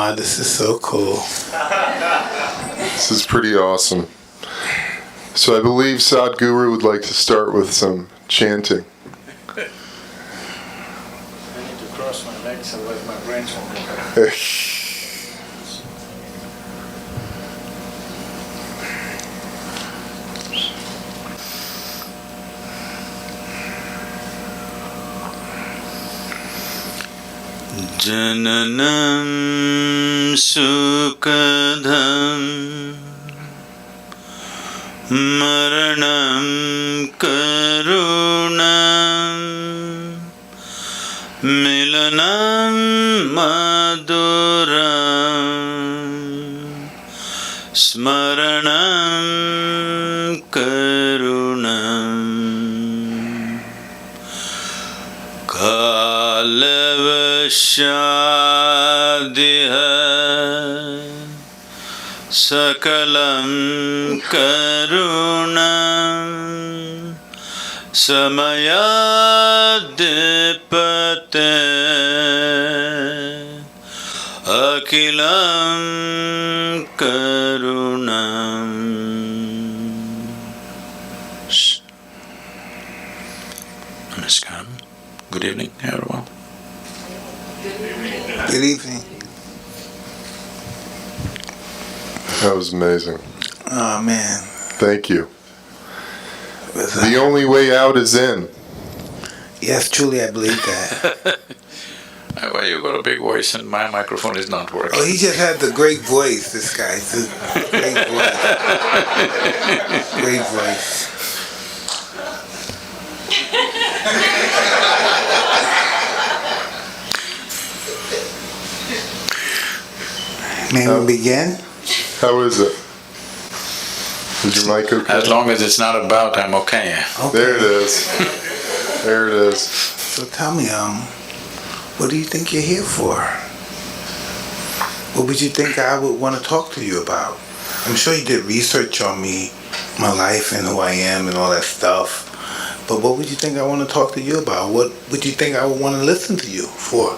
Wow, this is so cool. This is pretty awesome. So I believe Sadhguru would like to start with some chanting. I need to cross my legs, otherwise my brains won't go. Jananam sukadham maranam karunam milanam maduram smaranam karunam kalavashadiha sakalam karunam samayadipate akilam karunam. Namaskaram. Good evening, everyone. Good evening. That was amazing. Oh, man. Thank you. The only way out is in. Yes, truly, I believe that. Why you got a big voice and my microphone is not working? Oh, he just had the great voice, this guy. It's a great voice. Great voice. May we begin? How is it? Is your mic okay? As long as it's not about, I'm okay. There it is. There it is. So tell me, what do you think you're here for? What would you think I would want to talk to you about? I'm sure you did research on me, my life and who I am and all that stuff. But what would you think I want to talk to you about? What would you think I would want to listen to you for?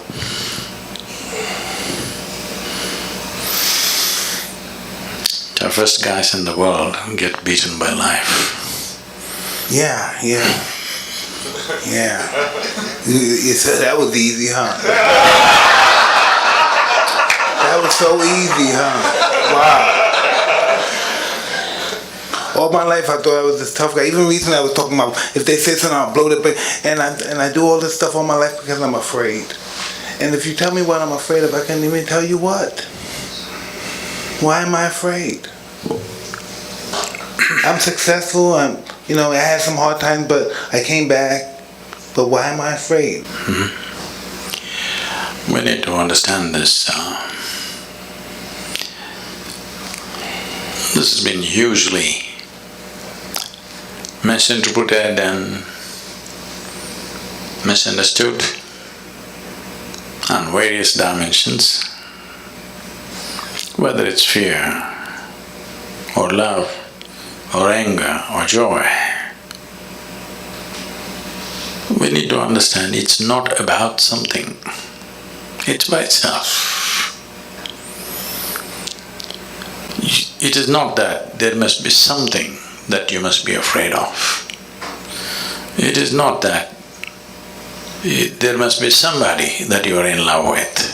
Toughest guys in the world get beaten by life. Yeah. You said that was easy, huh? That was so easy, huh? Wow. All my life I thought I was this tough guy. Even recently I was talking about if they say something I'll blow it up. And I do all this stuff all my life because I'm afraid. And if you tell me what I'm afraid of, I can't even tell you what. Why am I afraid? I'm successful. I had some hard times, but I came back. But why am I afraid? Mm-hmm. We need to understand this. This has been hugely misinterpreted and misunderstood on various dimensions. Whether it's fear, or love, or anger, or joy, we need to understand it's not about something, it's by itself. It is not that there must be something that you must be afraid of. It is not that there must be somebody that you are in love with.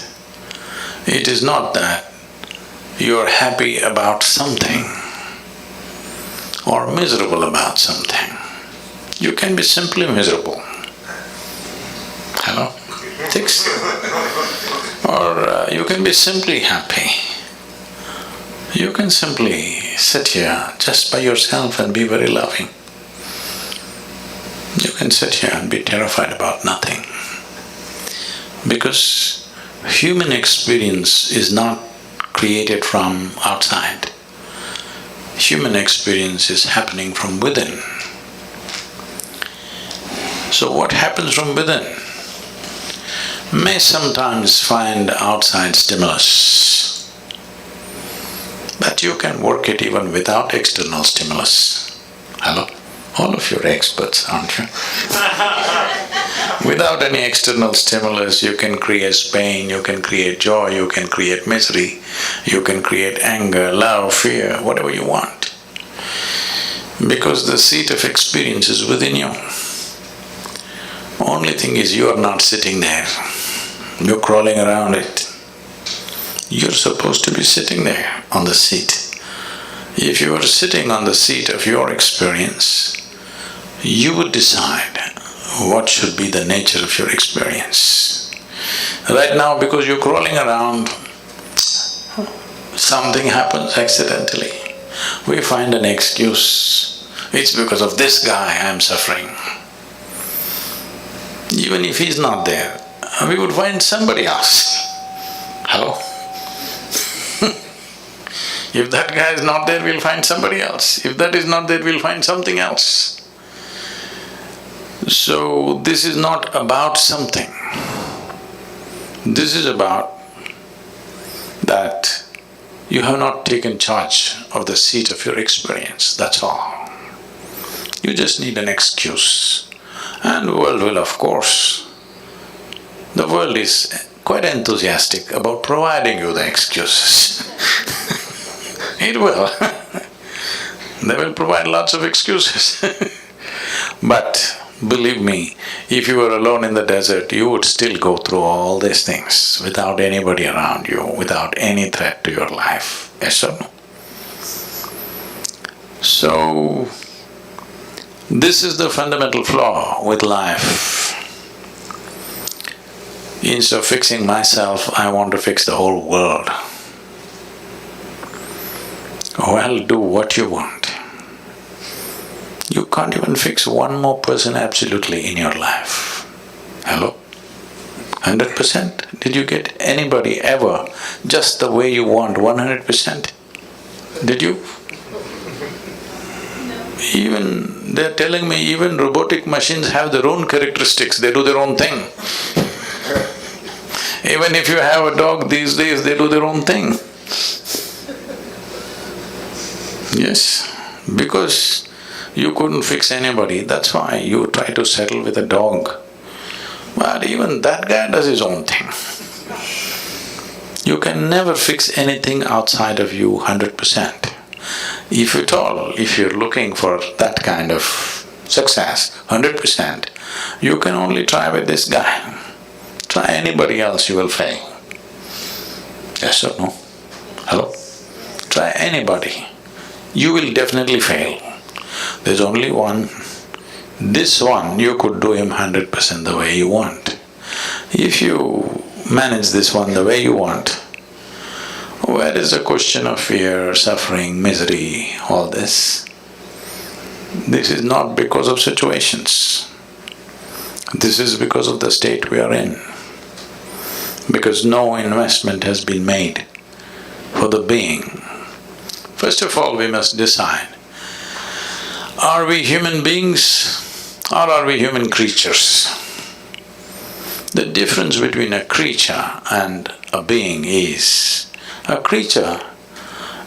It is not that you are happy about something or miserable about something. You can be simply miserable. Hello? Thanks. Or you can be simply happy. You can simply sit here just by yourself and be very loving. You can sit here and be terrified about nothing. Because human experience is not created from outside. Human experience is happening from within. So what happens from within may sometimes find outside stimulus, but you can work it even without external stimulus. Hello? All of you are experts, aren't you? Without any external stimulus, you can create pain, you can create joy, you can create misery, you can create anger, love, fear, whatever you want. Because the seat of experience is within you. Only thing is you are not sitting there, you're crawling around it. You're supposed to be sitting there on the seat. If you were sitting on the seat of your experience, you would decide what should be the nature of your experience. Right now, because you're crawling around, something happens accidentally. We find an excuse. It's because of this guy I'm suffering. Even if he's not there, we would find somebody else. Hello? If that guy is not there, we'll find somebody else. If that is not there, we'll find something else. So, this is not about something. This is about that you have not taken charge of the seat of your experience, that's all. You just need an excuse. And the world will, of course, the world is quite enthusiastic about providing you the excuses. It will. They will provide lots of excuses. But believe me, if you were alone in the desert, you would still go through all these things without anybody around you, without any threat to your life. Yes or no? So, this is the fundamental flaw with life. Instead of fixing myself, I want to fix the whole world. Well, do what you want. You can't even fix one more person absolutely in your life. Hello? 100%? Did you get anybody ever just the way you want, 100%? Did you? Even, they're telling me even robotic machines have their own characteristics, they do their own thing. Even if you have a dog these days, they do their own thing. Yes, because you couldn't fix anybody, that's why you try to settle with a dog. But even that guy does his own thing. You can never fix anything outside of you 100%. If at all, if you're looking for that kind of success, 100%, you can only try with this guy. Try anybody else, you will fail. Yes or no? Hello? Try anybody, you will definitely fail. There's only one. This one, you could do him 100% the way you want. If you manage this one the way you want, where is the question of fear, suffering, misery, all this? This is not because of situations. This is because of the state we are in. Because no investment has been made for the being. First of all, we must decide, are we human beings or are we human creatures? The difference between a creature and a being is, a creature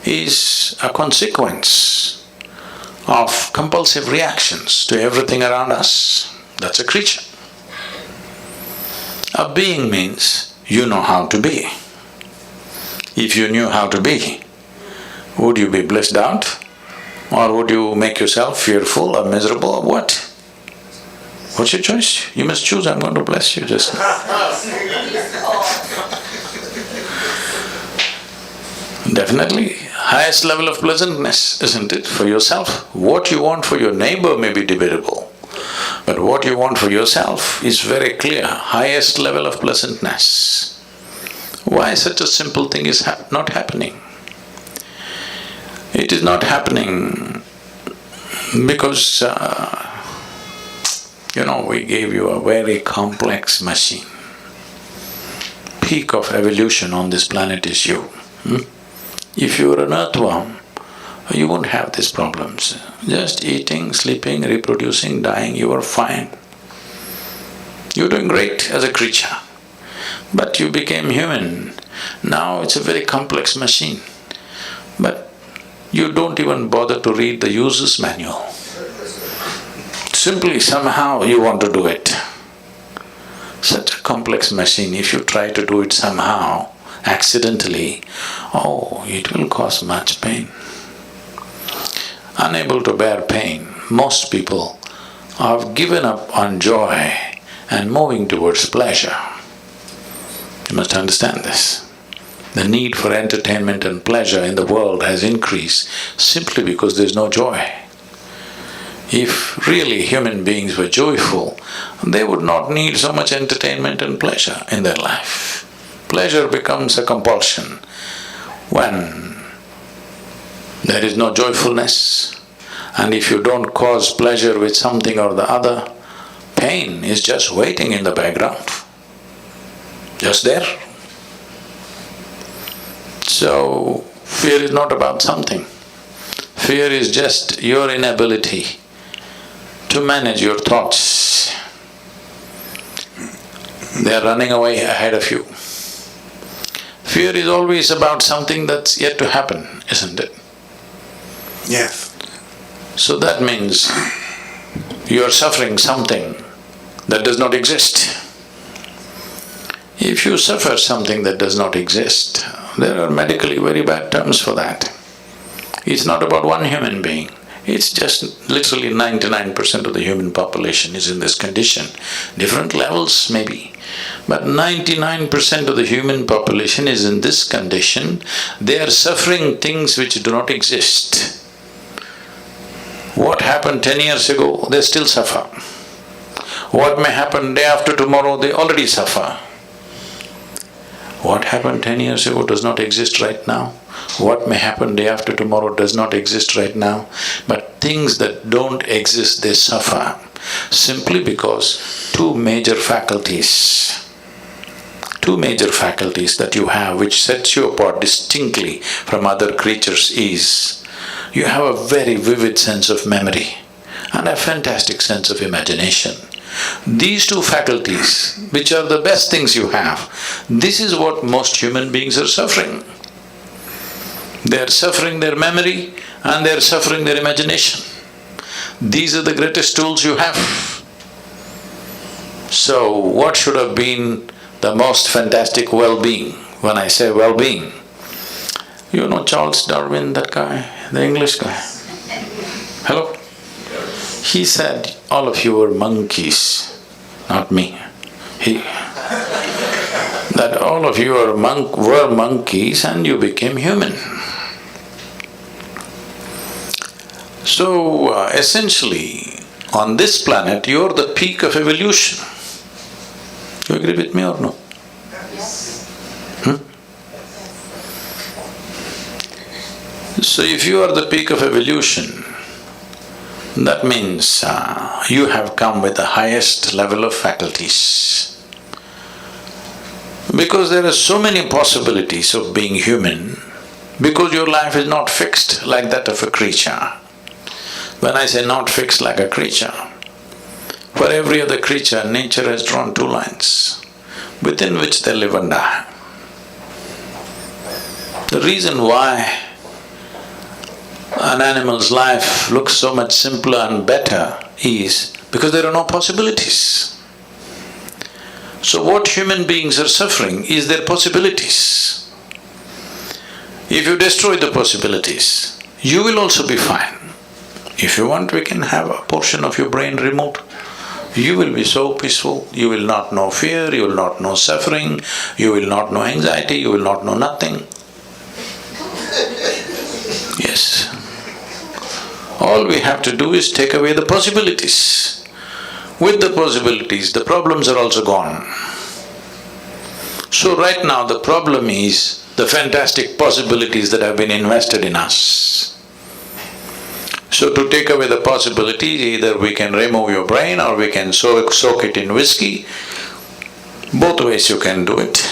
is a consequence of compulsive reactions to everything around us. That's a creature. A being means you know how to be. If you knew how to be, would you be blissed out? Or would you make yourself fearful or miserable or what? What's your choice? You must choose, I'm going to bless you just Definitely, highest level of pleasantness, isn't it, for yourself? What you want for your neighbor may be debatable, but what you want for yourself is very clear, highest level of pleasantness. Why such a simple thing is not happening? It is not happening because, we gave you a very complex machine. Peak of evolution on this planet is you. If you were an earthworm, you won't have these problems. Just eating, sleeping, reproducing, dying, you are fine. You're doing great as a creature. But you became human. Now it's a very complex machine. But you don't even bother to read the user's manual. Simply somehow you want to do it. complex machine, if you try to do it somehow, accidentally, oh, it will cause much pain. Unable to bear pain, most people have given up on joy and moving towards pleasure. You must understand this. The need for entertainment and pleasure in the world has increased simply because there's no joy. If really human beings were joyful, they would not need so much entertainment and pleasure in their life. Pleasure becomes a compulsion when there is no joyfulness, and if you don't cause pleasure with something or the other, pain is just waiting in the background, just there. So, fear is not about something. Fear is just your inability to manage your thoughts. They are running away ahead of you. Fear is always about something that's yet to happen, isn't it? Yes. So that means you are suffering something that does not exist. If you suffer something that does not exist, there are medically very bad terms for that. It's not about one human being. It's just literally 99% of the human population is in this condition. Different levels maybe, but 99% of the human population is in this condition. They are suffering things which do not exist. What happened 10 years ago, they still suffer. What may happen day after tomorrow, they already suffer. What happened 10 years ago does not exist right now. What may happen day after tomorrow does not exist right now. But things that don't exist, they suffer simply because two major faculties that you have which sets you apart distinctly from other creatures is you have a very vivid sense of memory and a fantastic sense of imagination. These two faculties, which are the best things you have, this is what most human beings are suffering. They are suffering their memory and they are suffering their imagination. These are the greatest tools you have. So, what should have been the most fantastic well-being? When I say well-being, you know Charles Darwin, that guy, the English guy? Hello? He said, all of you were monkeys, not me. That all of you were monkeys and you became human. So, essentially, on this planet, you're the peak of evolution. You agree with me or no? So, if you are the peak of evolution, that means you have come with the highest level of faculties. Because there are so many possibilities of being human, because your life is not fixed like that of a creature. When I say not fixed like a creature, for every other creature, nature has drawn two lines within which they live and die. The reason why an animal's life looks so much simpler and better is because there are no possibilities. So what human beings are suffering is their possibilities. If you destroy the possibilities, you will also be fine. If you want, we can have a portion of your brain removed. You will be so peaceful, you will not know fear, you will not know suffering, you will not know anxiety, you will not know nothing. Yes. All we have to do is take away the possibilities. With the possibilities, the problems are also gone. So right now the problem is the fantastic possibilities that have been invested in us. So to take away the possibilities, either we can remove your brain or we can soak it in whiskey. Both ways you can do it.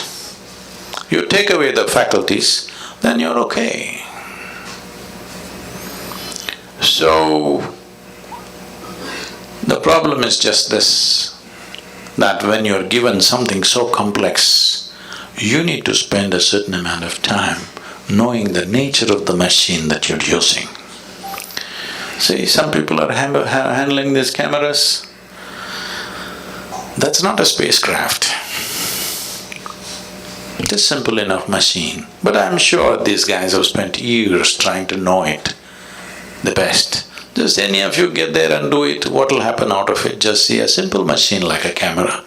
You take away the faculties, then you're okay. So, the problem is just this, that when you're given something so complex, you need to spend a certain amount of time knowing the nature of the machine that you're using. See, some people are handling these cameras. That's not a spacecraft. It is simple enough machine, but I'm sure these guys have spent years trying to know it the best. Just any of you get there and do it, what will happen out of it? Just see a simple machine like a camera.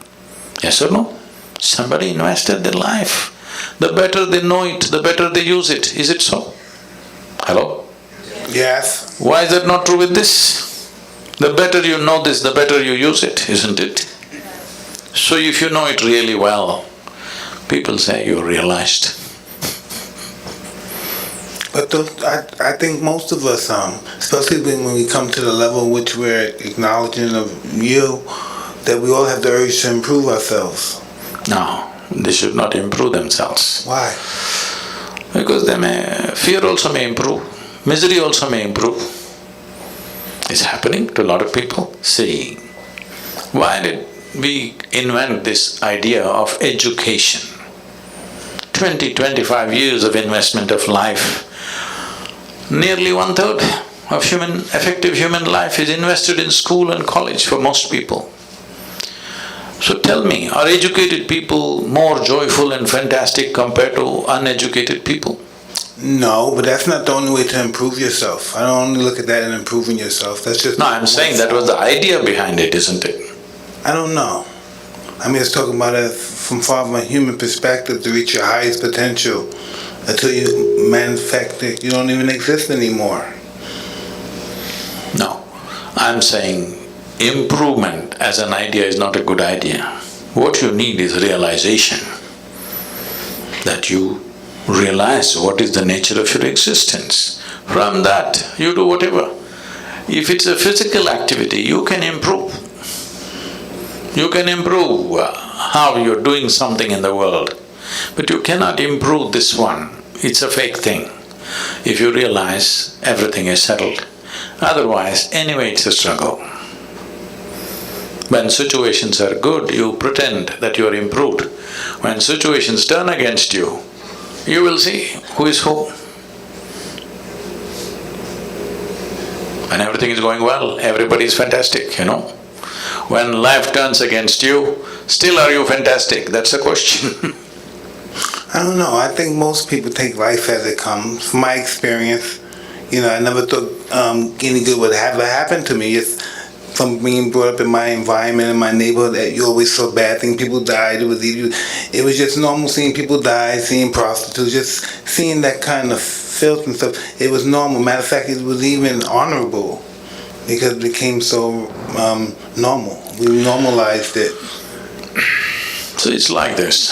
Yes or no? Somebody invested their life. The better they know it, the better they use it. Is it so? Hello? Yes. Why is that not true with this? The better you know this, the better you use it, isn't it? So if you know it really well, people say you realized. But I think most of us, especially when we come to the level in which we're acknowledging of you, that we all have the urge to improve ourselves. No, they should not improve themselves. Why? Because fear also may improve, misery also may improve. It's happening to a lot of people. See, why did we invent this idea of education? 20-25 years of investment of life. Nearly 1/3 of effective human life is invested in school and college for most people. So tell me, are educated people more joyful and fantastic compared to uneducated people? No, but that's not the only way to improve yourself. I don't only look at that in improving yourself, that's just… No, I'm saying that was the idea behind it, isn't it? I don't know. I mean, it's talking about it from a human perspective to reach your highest potential. Until you manifest it, you don't even exist anymore. No, I'm saying improvement as an idea is not a good idea. What you need is realization, that you realize what is the nature of your existence. From that, you do whatever. If it's a physical activity, you can improve. You can improve how you're doing something in the world, but you cannot improve this one. It's a fake thing. If you realize everything is settled, otherwise anyway it's a struggle. When situations are good, you pretend that you are improved. When situations turn against you, you will see who is who. When everything is going well, everybody is fantastic, you know. When life turns against you, still are you fantastic? That's the question. I don't know, I think most people take life as it comes. From my experience, I never thought any good would ever happen to me. It's from being brought up in my environment, in my neighborhood, that you always saw bad things. People died, it was just normal seeing people die, seeing prostitutes, just seeing that kind of filth and stuff. It was normal. Matter of fact, it was even honorable because it became so normal. We normalized it. So it's like this.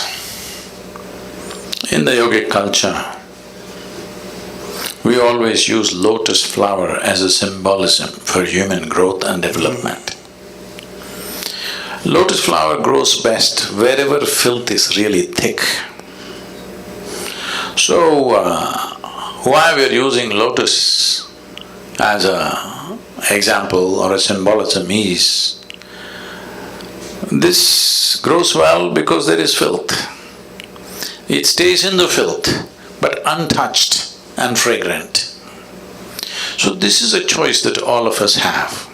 In the yogic culture, we always use lotus flower as a symbolism for human growth and development. Lotus flower grows best wherever filth is really thick. So, why we're using lotus as a example or a symbolism is, this grows well because there is filth. It stays in the filth, but untouched and fragrant. So this is a choice that all of us have.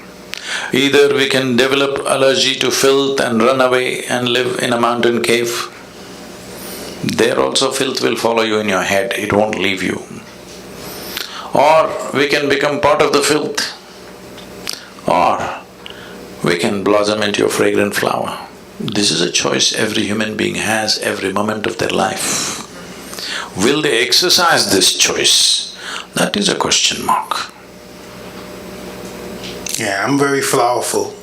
Either we can develop allergy to filth and run away and live in a mountain cave. There also filth will follow you in your head, it won't leave you. Or we can become part of the filth. Or we can blossom into a fragrant flower. This is a choice every human being has every moment of their life. Will they exercise this choice? That is a question mark. Yeah, I'm very flowerful.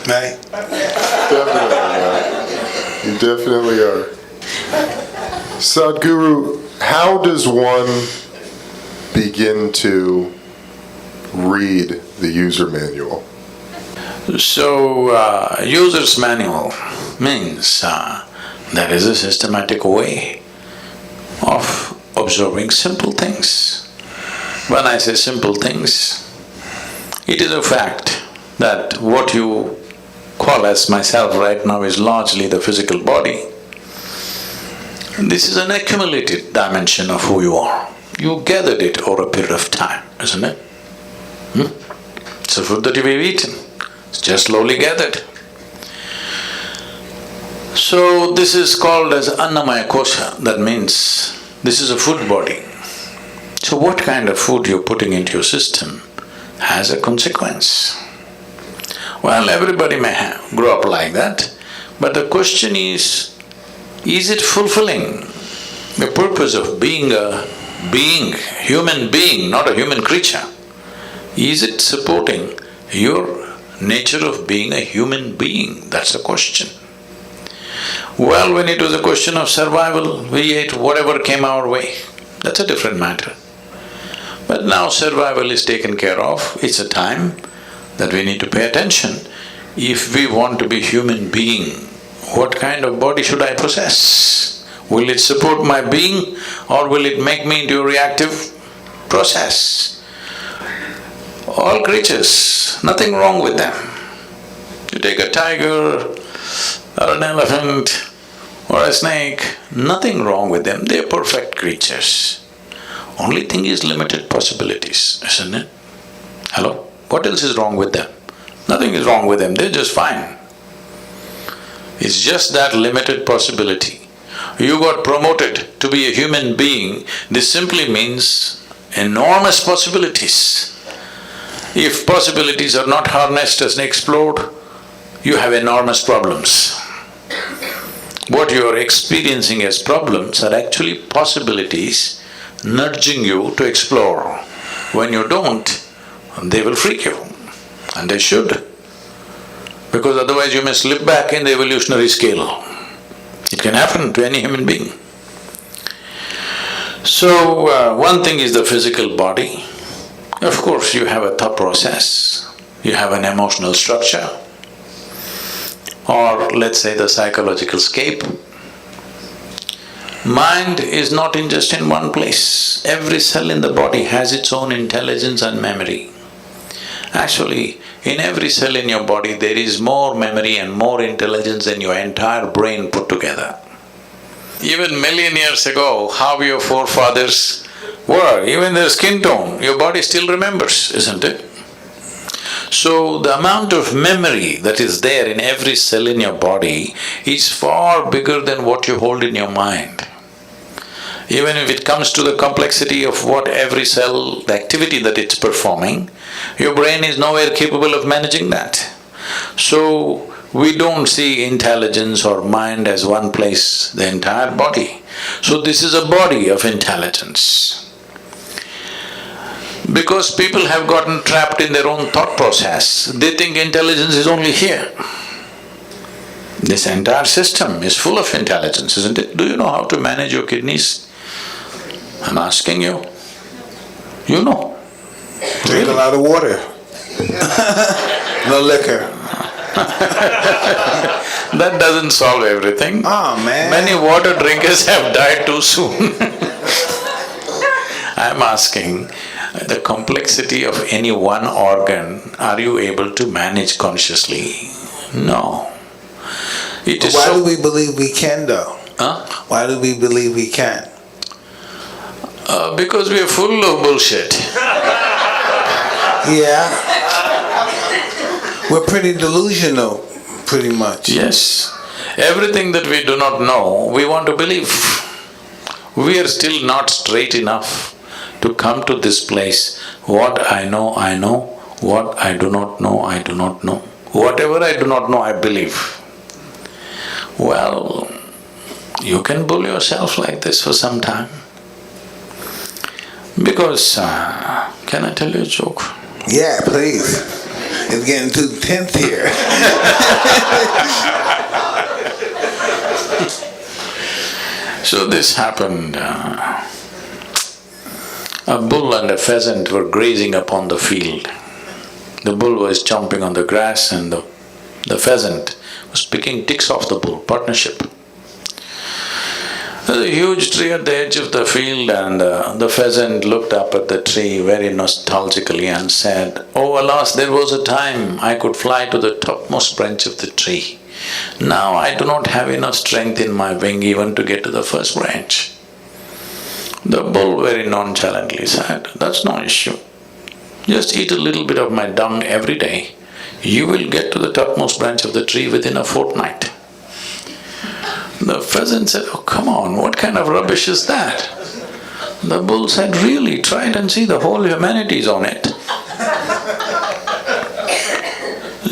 Right? Definitely, you definitely are. Sadhguru, how does one begin to read the user manual? So, user's manual means there is a systematic way of observing simple things. When I say simple things, it is a fact that what you call as myself right now is largely the physical body. This is an accumulated dimension of who you are. You gathered it over a period of time, isn't it? It's a food that we've eaten, it's just slowly gathered. So this is called as Annamaya Kosha, that means this is a food body. So what kind of food you're putting into your system has a consequence. Well, everybody may grow up like that, but the question is it fulfilling the purpose of being a being, human being, not a human creature? Is it supporting your nature of being a human being? That's the question. Well, when it was a question of survival, we ate whatever came our way. That's a different matter. But now survival is taken care of, it's a time that we need to pay attention. If we want to be human being, what kind of body should I possess? Will it support my being or will it make me into a reactive process? All creatures, nothing wrong with them. You take a tiger or an elephant or a snake, nothing wrong with them, they're perfect creatures. Only thing is limited possibilities, isn't it? Hello? What else is wrong with them? Nothing is wrong with them, they're just fine. It's just that limited possibility. You got promoted to be a human being, this simply means enormous possibilities. If possibilities are not harnessed and explored, you have enormous problems. What you are experiencing as problems are actually possibilities nudging you to explore. When you don't, they will freak you, and they should, because otherwise you may slip back in the evolutionary scale. It can happen to any human being. So, one thing is the physical body. Of course, you have a thought process, you have an emotional structure, or let's say the psychological scape. Mind is not just in one place. Every cell in the body has its own intelligence and memory. Actually, in every cell in your body there is more memory and more intelligence than your entire brain put together. Even million years ago, how your forefathers were, even their skin tone, your body still remembers, isn't it? So the amount of memory that is there in every cell in your body is far bigger than what you hold in your mind. Even if it comes to the complexity of what every cell, the activity that it's performing, your brain is nowhere capable of managing that. So, we don't see intelligence or mind as one place, the entire body. So this is a body of intelligence. Because people have gotten trapped in their own thought process, they think intelligence is only here. This entire system is full of intelligence, isn't it? Do you know how to manage your kidneys? I'm asking you. You know. Drink a lot of water. No liquor. That doesn't solve everything. Oh, man. Many water drinkers have died too soon. I'm asking, the complexity of any one organ, are you able to manage consciously? No. It is Why do we believe we can though? Huh? Why do we believe we can? Because we are full of bullshit. Yeah. We're pretty delusional, pretty much. Yes. Everything that we do not know, we want to believe. We are still not straight enough to come to this place. What I know, I know. What I do not know, I do not know. Whatever I do not know, I believe. Well, you can bull yourself like this for some time. Because, can I tell you a joke? Yeah, please. It's getting too tense here. So this happened, a bull and a pheasant were grazing upon the field. The bull was chomping on the grass and the pheasant was picking ticks off the bull, partnership. There was a huge tree at the edge of the field and the pheasant looked up at the tree very nostalgically and said, "Oh alas, there was a time I could fly to the topmost branch of the tree. Now I do not have enough strength in my wing even to get to the first branch." The bull very nonchalantly said, "That's no issue. Just eat a little bit of my dung every day. You will get to the topmost branch of the tree within a fortnight. The pheasant said, oh, come on, what kind of rubbish is that? The bull said, really, try it and see, the whole humanity is on it.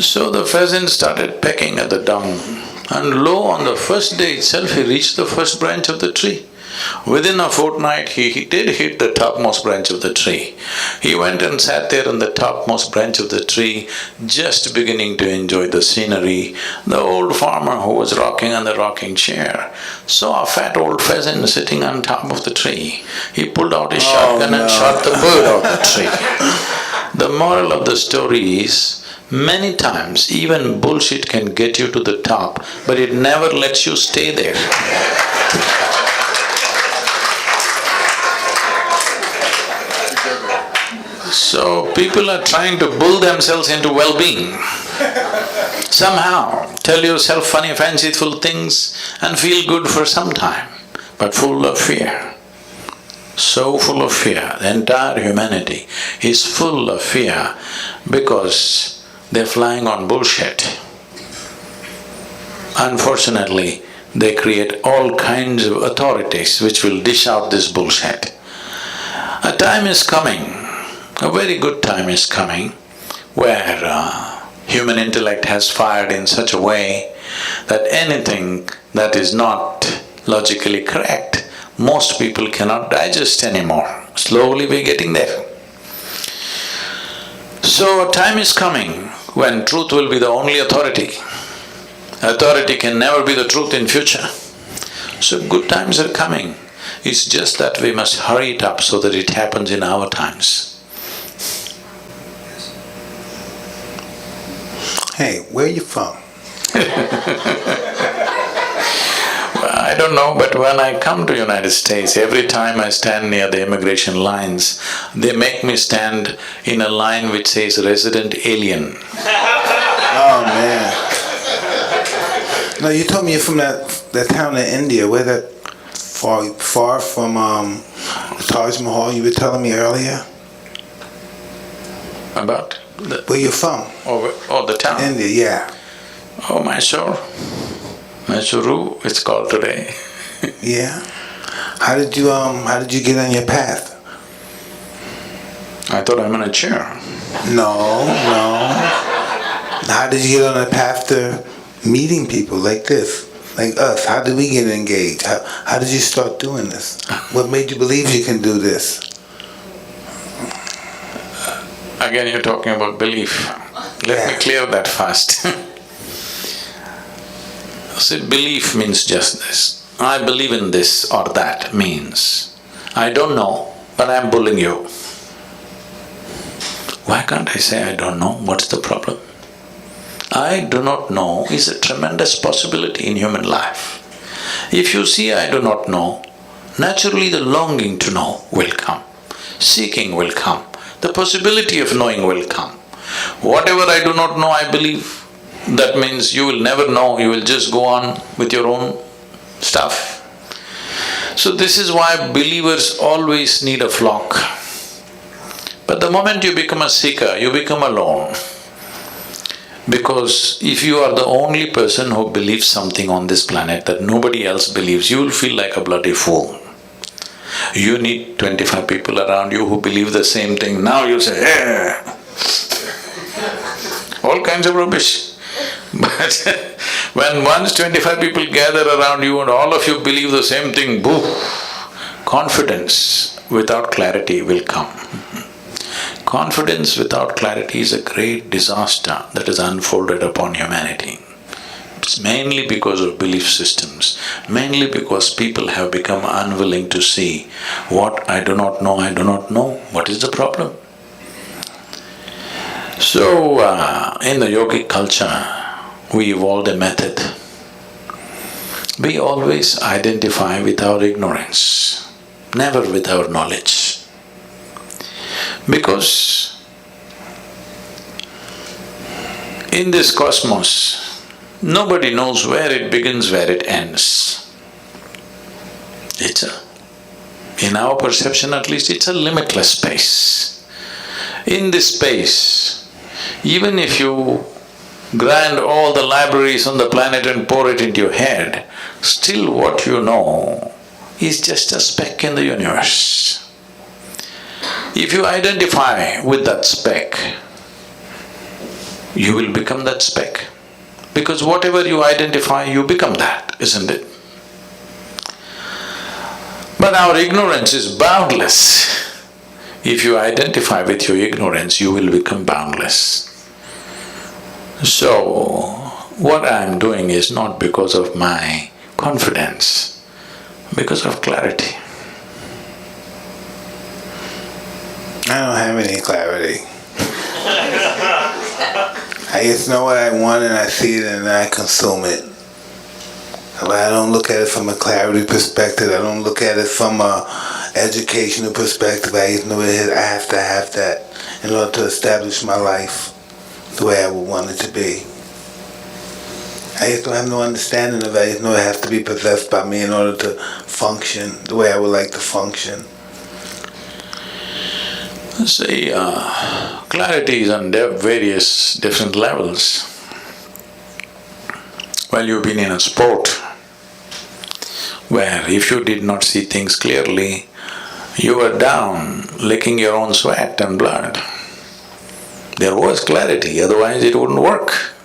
So the pheasant started pecking at the dung, and lo, on the first day itself he reached the first branch of the tree. Within a fortnight he did hit the topmost branch of the tree. He went and sat there on the topmost branch of the tree, just beginning to enjoy the scenery. The old farmer who was rocking on the rocking chair saw a fat old pheasant sitting on top of the tree. He pulled out his shotgun and shot the bird out of the tree. The moral of the story is, many times even bullshit can get you to the top, but it never lets you stay there. So people are trying to bull themselves into well-being. Somehow tell yourself funny fanciful things and feel good for some time, but full of fear. So full of fear. The entire humanity is full of fear because they're flying on bullshit. Unfortunately, they create all kinds of authorities which will dish out this bullshit. A time is coming, a very good time is coming, where human intellect has fired in such a way that anything that is not logically correct, most people cannot digest anymore. Slowly we're getting there. So a time is coming when truth will be the only authority. Authority can never be the truth in future. So good times are coming. It's just that we must hurry it up so that it happens in our times. Hey, where are you from? I don't know, but when I come to United States, every time I stand near the immigration lines, they make me stand in a line which says resident alien. Oh man. No, you told me you're from that town in India, where that far from the Taj Mahal you were telling me earlier? About? Where you from? Oh, the town? India, yeah. Oh, Mysore. Mysuru, it's called today. Yeah. How did you get on your path? I thought I'm in a chair. No. How did you get on the path to meeting people like this, like us? How did we get engaged? How did you start doing this? What made you believe you can do this? Again, you're talking about belief. Let me clear that first. See, belief means just this. I believe in this or that means I don't know, but I'm bullying you. Why can't I say I don't know? What's the problem? I do not know is a tremendous possibility in human life. If you see I do not know, naturally the longing to know will come, seeking will come, the possibility of knowing will come. Whatever I do not know, I believe, that means you will never know, you will just go on with your own stuff. So this is why believers always need a flock. But the moment you become a seeker, you become alone. Because if you are the only person who believes something on this planet that nobody else believes, you will feel like a bloody fool. You need 25 people around you who believe the same thing. Now you say, eh, all kinds of rubbish. But when once 25 people gather around you and all of you believe the same thing, boo, confidence without clarity will come. Confidence without clarity is a great disaster that is unfolded upon humanity. It's mainly because of belief systems, mainly because people have become unwilling to see what I do not know, what is the problem? So, in the yogic culture, we evolved a method. We always identify with our ignorance, never with our knowledge. Because in this cosmos, nobody knows where it begins, where it ends. In our perception at least, it's a limitless space. In this space, even if you grind all the libraries on the planet and pour it into your head, still what you know is just a speck in the universe. If you identify with that speck, you will become that speck. Because whatever you identify, you become that, isn't it? But our ignorance is boundless. If you identify with your ignorance, you will become boundless. So, what I'm doing is not because of my confidence, because of clarity. I don't have any clarity. I just know what I want and I see it and I consume it. But I don't look at it from a clarity perspective. I don't look at it from a educational perspective. I just know I have to have that in order to establish my life the way I would want it to be. I just don't have no understanding of it. I just know it has to be possessed by me in order to function the way I would like to function. See, clarity is on various different levels. Well, you've been in a sport where if you did not see things clearly, you were down, licking your own sweat and blood. There was clarity, otherwise it wouldn't work.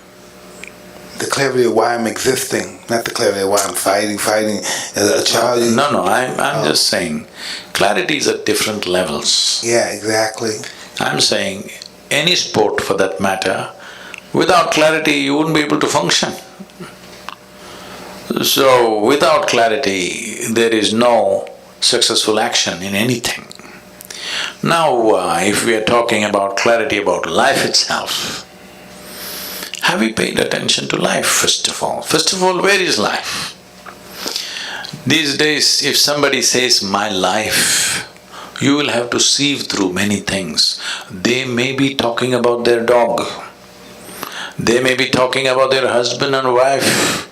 The clarity of why I'm existing, not the clarity of why I'm fighting as a child. No, I'm just saying, clarity is at different levels. Yeah, exactly. I'm saying, any sport for that matter, without clarity you wouldn't be able to function. So, without clarity, there is no successful action in anything. Now, if we are talking about clarity about life itself, have we paid attention to life first of all? First of all, where is life? These days, if somebody says, my life, you will have to sieve through many things. They may be talking about their dog. They may be talking about their husband and wife.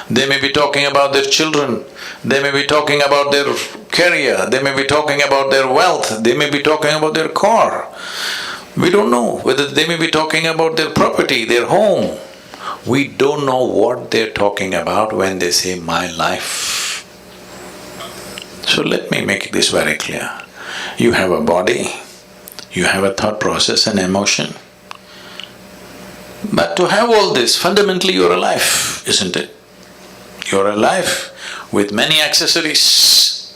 They may be talking about their children. They may be talking about their career. They may be talking about their wealth. They may be talking about their car. We don't know whether they may be talking about their property, their home. We don't know what they're talking about when they say, my life. So let me make this very clear. You have a body, you have a thought process and emotion. But to have all this, fundamentally you're alive, isn't it? You're alive with many accessories.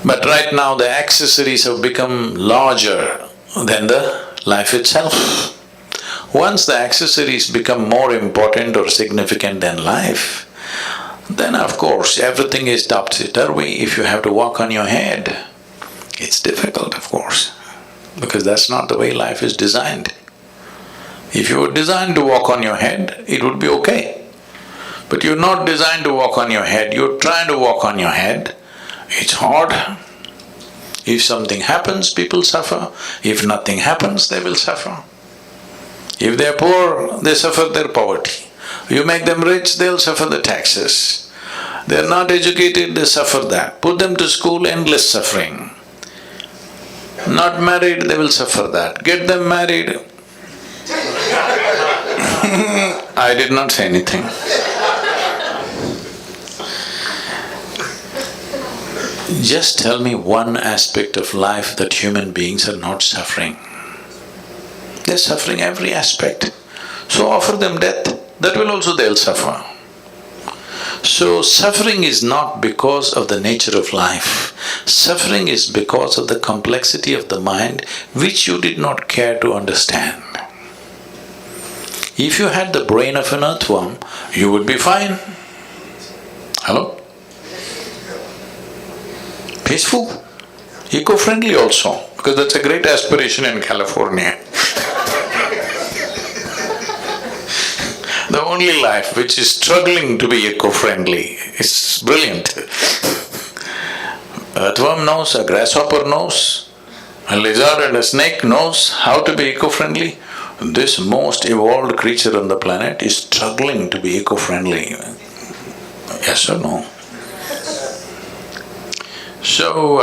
But right now the accessories have become larger than the life itself. Once the accessories become more important or significant than life, then of course everything is topsy-turvy. If you have to walk on your head, it's difficult of course, because that's not the way life is designed. If you were designed to walk on your head, it would be okay. But you're not designed to walk on your head, you're trying to walk on your head. It's hard. If something happens, people suffer. If nothing happens, they will suffer. If they're poor, they suffer their poverty. You make them rich, they'll suffer the taxes. They're not educated, they suffer that. Put them to school, endless suffering. Not married, they will suffer that. Get them married. I did not say anything. Just tell me one aspect of life that human beings are not suffering. They're suffering every aspect. So offer them death, that will also they'll suffer. So suffering is not because of the nature of life. Suffering is because of the complexity of the mind which you did not care to understand. If you had the brain of an earthworm, you would be fine. Hello? Peaceful, eco-friendly also, because that's a great aspiration in California. The only life which is struggling to be eco-friendly is brilliant. Earthworm knows, a grasshopper knows, a lizard and a snake knows how to be eco-friendly. This most evolved creature on the planet is struggling to be eco-friendly. Yes or no? So,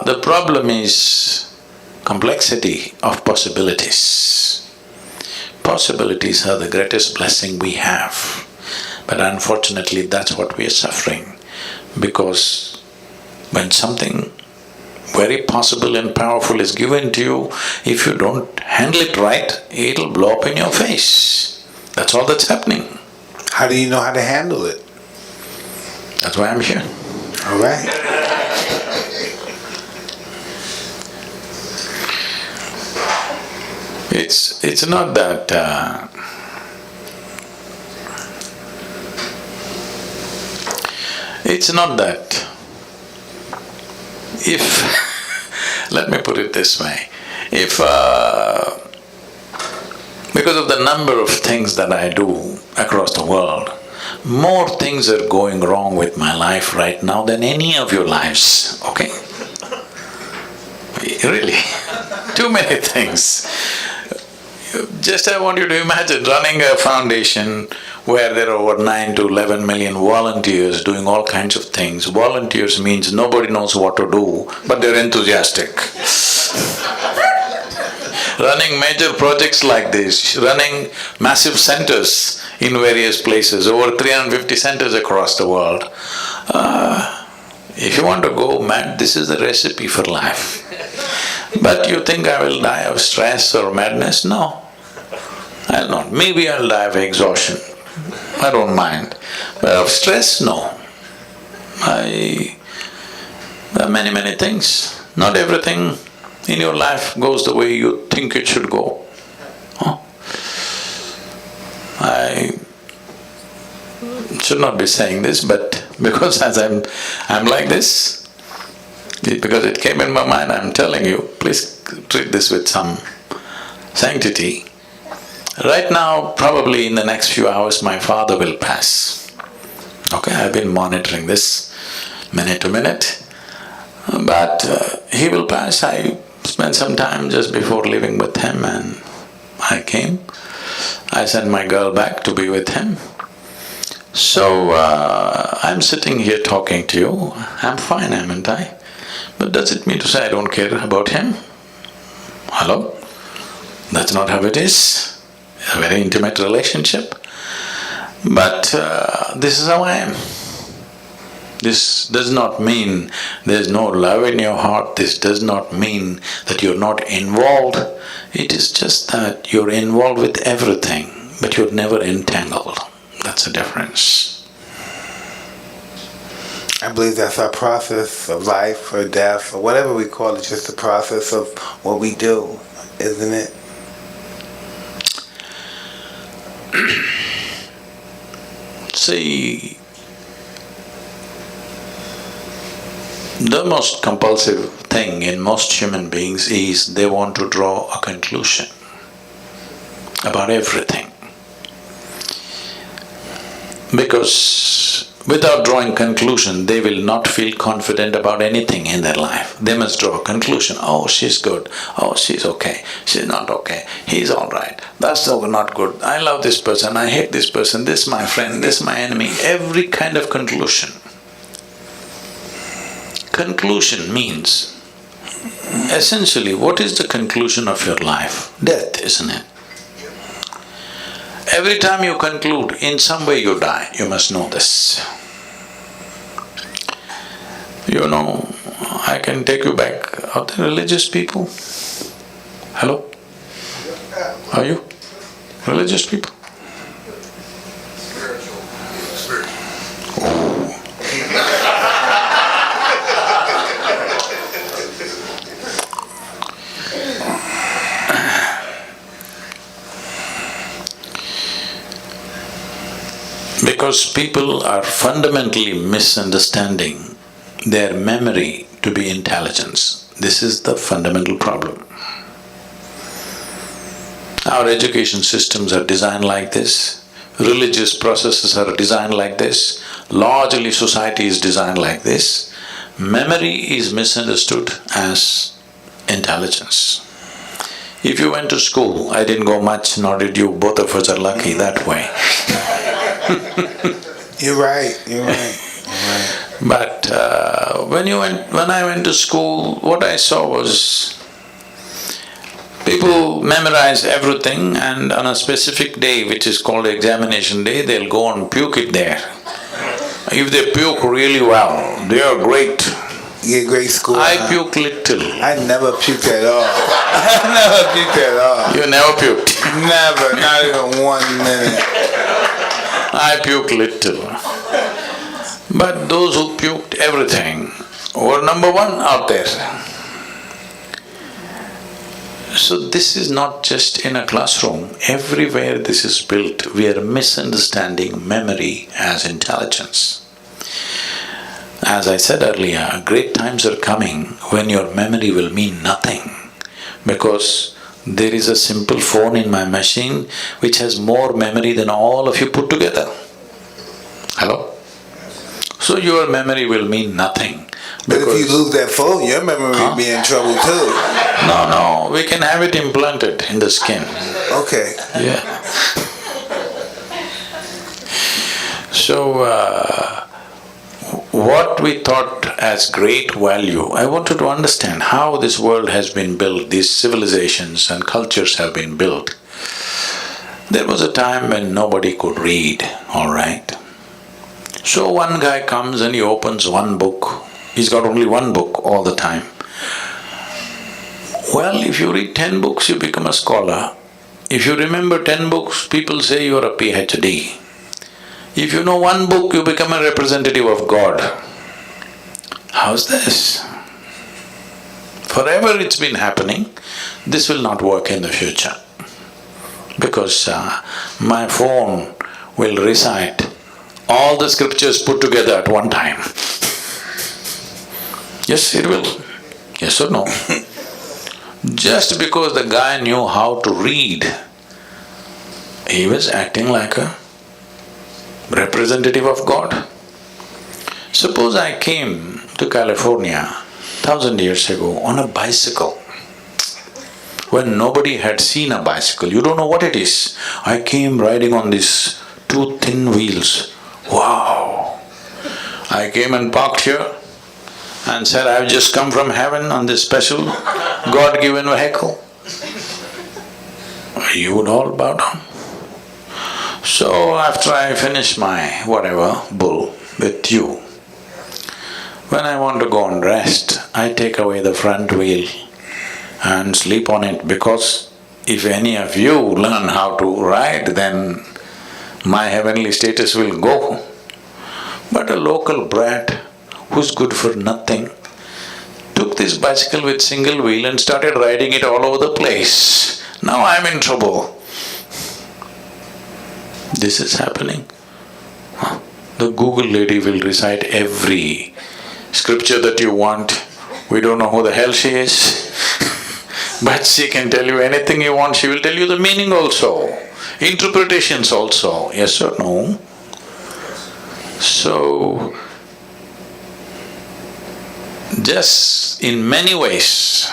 the problem is, complexity of possibilities. Possibilities are the greatest blessing we have, but unfortunately that's what we are suffering, because when something very possible and powerful is given to you, if you don't handle it right, it'll blow up in your face. That's all that's happening. How do you know how to handle it? That's why I'm here. All right. It's not that it's not that if let me put it this way, if because of the number of things that I do across the world, more things are going wrong with my life right now than any of your lives, okay? Really, too many things. Just I want you to imagine running a foundation where there are over 9 to 11 million volunteers doing all kinds of things. Volunteers means nobody knows what to do, but they're enthusiastic. Running major projects like this, running massive centers in various places, over 350 centers across the world. If you want to go mad, this is the recipe for life. But you think I will die of stress or madness? No, I'll not. Maybe I'll die of exhaustion, I don't mind. But of stress, no. There are many things. Not everything in your life goes the way you think it should go. I should not be saying this, but because as I'm like this, because it came in my mind, I'm telling you, please treat this with some sanctity. Right now, probably in the next few hours, my father will pass. Okay, I've been monitoring this minute to minute, but he will pass. I spent some time just before living with him and I came. I sent my girl back to be with him. So, I'm sitting here talking to you, I'm fine, haven't I? But does it mean to say I don't care about him? Hello? That's not how it is. A very intimate relationship. But this is how I am. This does not mean there's no love in your heart, this does not mean that you're not involved. It is just that you're involved with everything, but you're never entangled. That's the difference. I believe that's our process of life or death or whatever we call it, just the process of what we do, isn't it? See, the most compulsive thing in most human beings is they want to draw a conclusion about everything. Because without drawing conclusion, they will not feel confident about anything in their life. They must draw a conclusion. Oh, she's good. Oh, she's okay. She's not okay. He's all right. That's not good. I love this person. I hate this person. This is my friend. This is my enemy. Every kind of conclusion. Conclusion means, essentially, what is the conclusion of your life? Death, isn't it? Every time you conclude, in some way you die, you must know this. You know, I can take you back. Are there religious people? Hello? Are you religious people? Because people are fundamentally misunderstanding their memory to be intelligence. This is the fundamental problem. Our education systems are designed like this, religious processes are designed like this, largely society is designed like this. Memory is misunderstood as intelligence. If you went to school, I didn't go much, nor did you, both of us are lucky that way. You're right. But when I went to school, what I saw was People memorize everything and on a specific day, which is called examination day, they'll go and puke it there. If they puke really well, they are great. You get great score. I puke little. I never puked at all. I never puked at all. You never puked. Never, not even 1 minute. I puke little. But those who puked everything were number one out there. So this is not just in a classroom, everywhere this is built. We are misunderstanding memory as intelligence. As I said earlier, great times are coming when your memory will mean nothing, because there is a simple phone in my machine which has more memory than all of you put together. Hello? So your memory will mean nothing. But if you lose that phone, your memory will be in trouble too. No, we can have it implanted in the skin. Okay. Yeah. So, what we thought as great value, I wanted to understand how this world has been built, these civilizations and cultures have been built. There was a time when nobody could read, all right? So one guy comes and he opens one book. He's got only one book all the time. Well, if you read 10 books, you become a scholar. If you remember 10 books, people say you are a PhD. If you know one book, you become a representative of God. How's this? Forever it's been happening. This will not work in the future, because my phone will recite all the scriptures put together at one time. Yes, it will. Yes or no? Just because the guy knew how to read, he was acting like a representative of God. Suppose I came to California 1,000 years ago on a bicycle, when nobody had seen a bicycle. You don't know what it is. I came riding on these 2 thin wheels. Wow! I came and parked here and said, I've just come from heaven on this special God-given vehicle. You would all bow down. So after I finish my whatever bull with you, when I want to go and rest, I take away the front wheel and sleep on it, because if any of you learn how to ride, then my heavenly status will go. But a local brat who's good for nothing took this bicycle with single wheel and started riding it all over the place. Now I'm in trouble. This is happening. The Google lady will recite every scripture that you want. We don't know who the hell she is. But she can tell you anything you want. She will tell you the meaning also, interpretations also. Yes or no? So, just in many ways,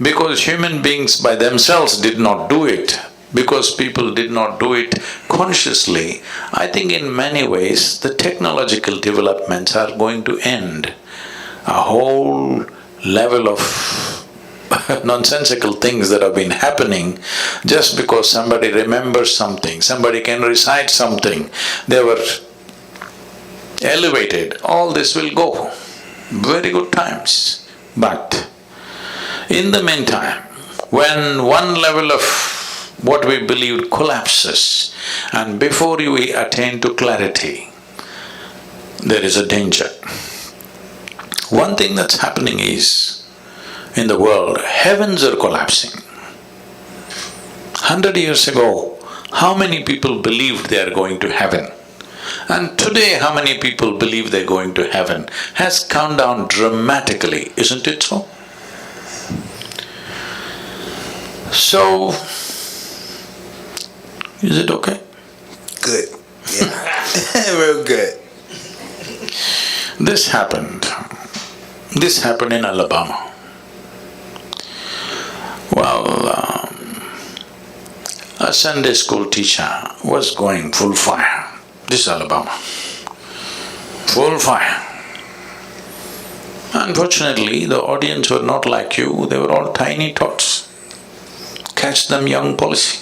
because human beings by themselves did not do it, because people did not do it consciously, I think in many ways the technological developments are going to end. A whole level of nonsensical things that have been happening just because somebody remembers something, somebody can recite something, they were elevated, all this will go. Very good times. But in the meantime, when one level of what we believed collapses, and before you attain to clarity, there is a danger. One thing that's happening is, in the world, heavens are collapsing. 100 years ago, how many people believed they are going to heaven? And today, how many people believe they're going to heaven has come down dramatically, isn't it so? So, is it okay? Good. Yeah. Real good. This happened in Alabama. Well, a Sunday school teacher was going full fire. This is Alabama. Full fire. Unfortunately, the audience were not like you, they were all tiny tots. Catch them young policy.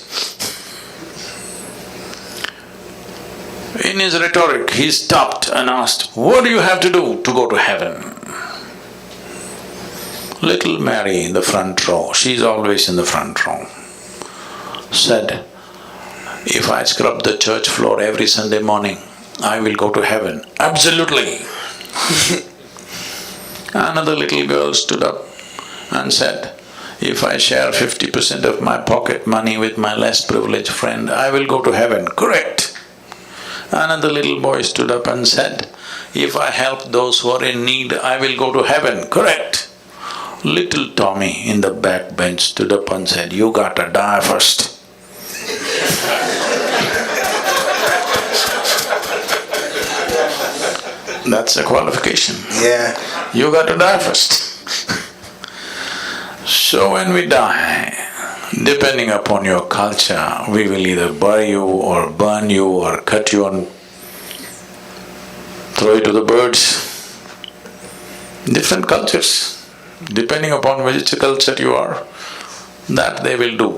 In his rhetoric, he stopped and asked, "What do you have to do to go to heaven?" Little Mary in the front row, she's always in the front row, said, "If I scrub the church floor every Sunday morning, I will go to heaven." Absolutely. Another little girl stood up and said, "If I share 50% of my pocket money with my less privileged friend, I will go to heaven." Correct. Another little boy stood up and said, "If I help those who are in need, I will go to heaven." Correct. Little Tommy in the back bench stood up and said, "You gotta die first." That's a qualification. Yeah. You got to die first. So when we die, depending upon your culture, we will either bury you or burn you or cut you and throw you to the birds. Different cultures, depending upon which culture you are, that they will do.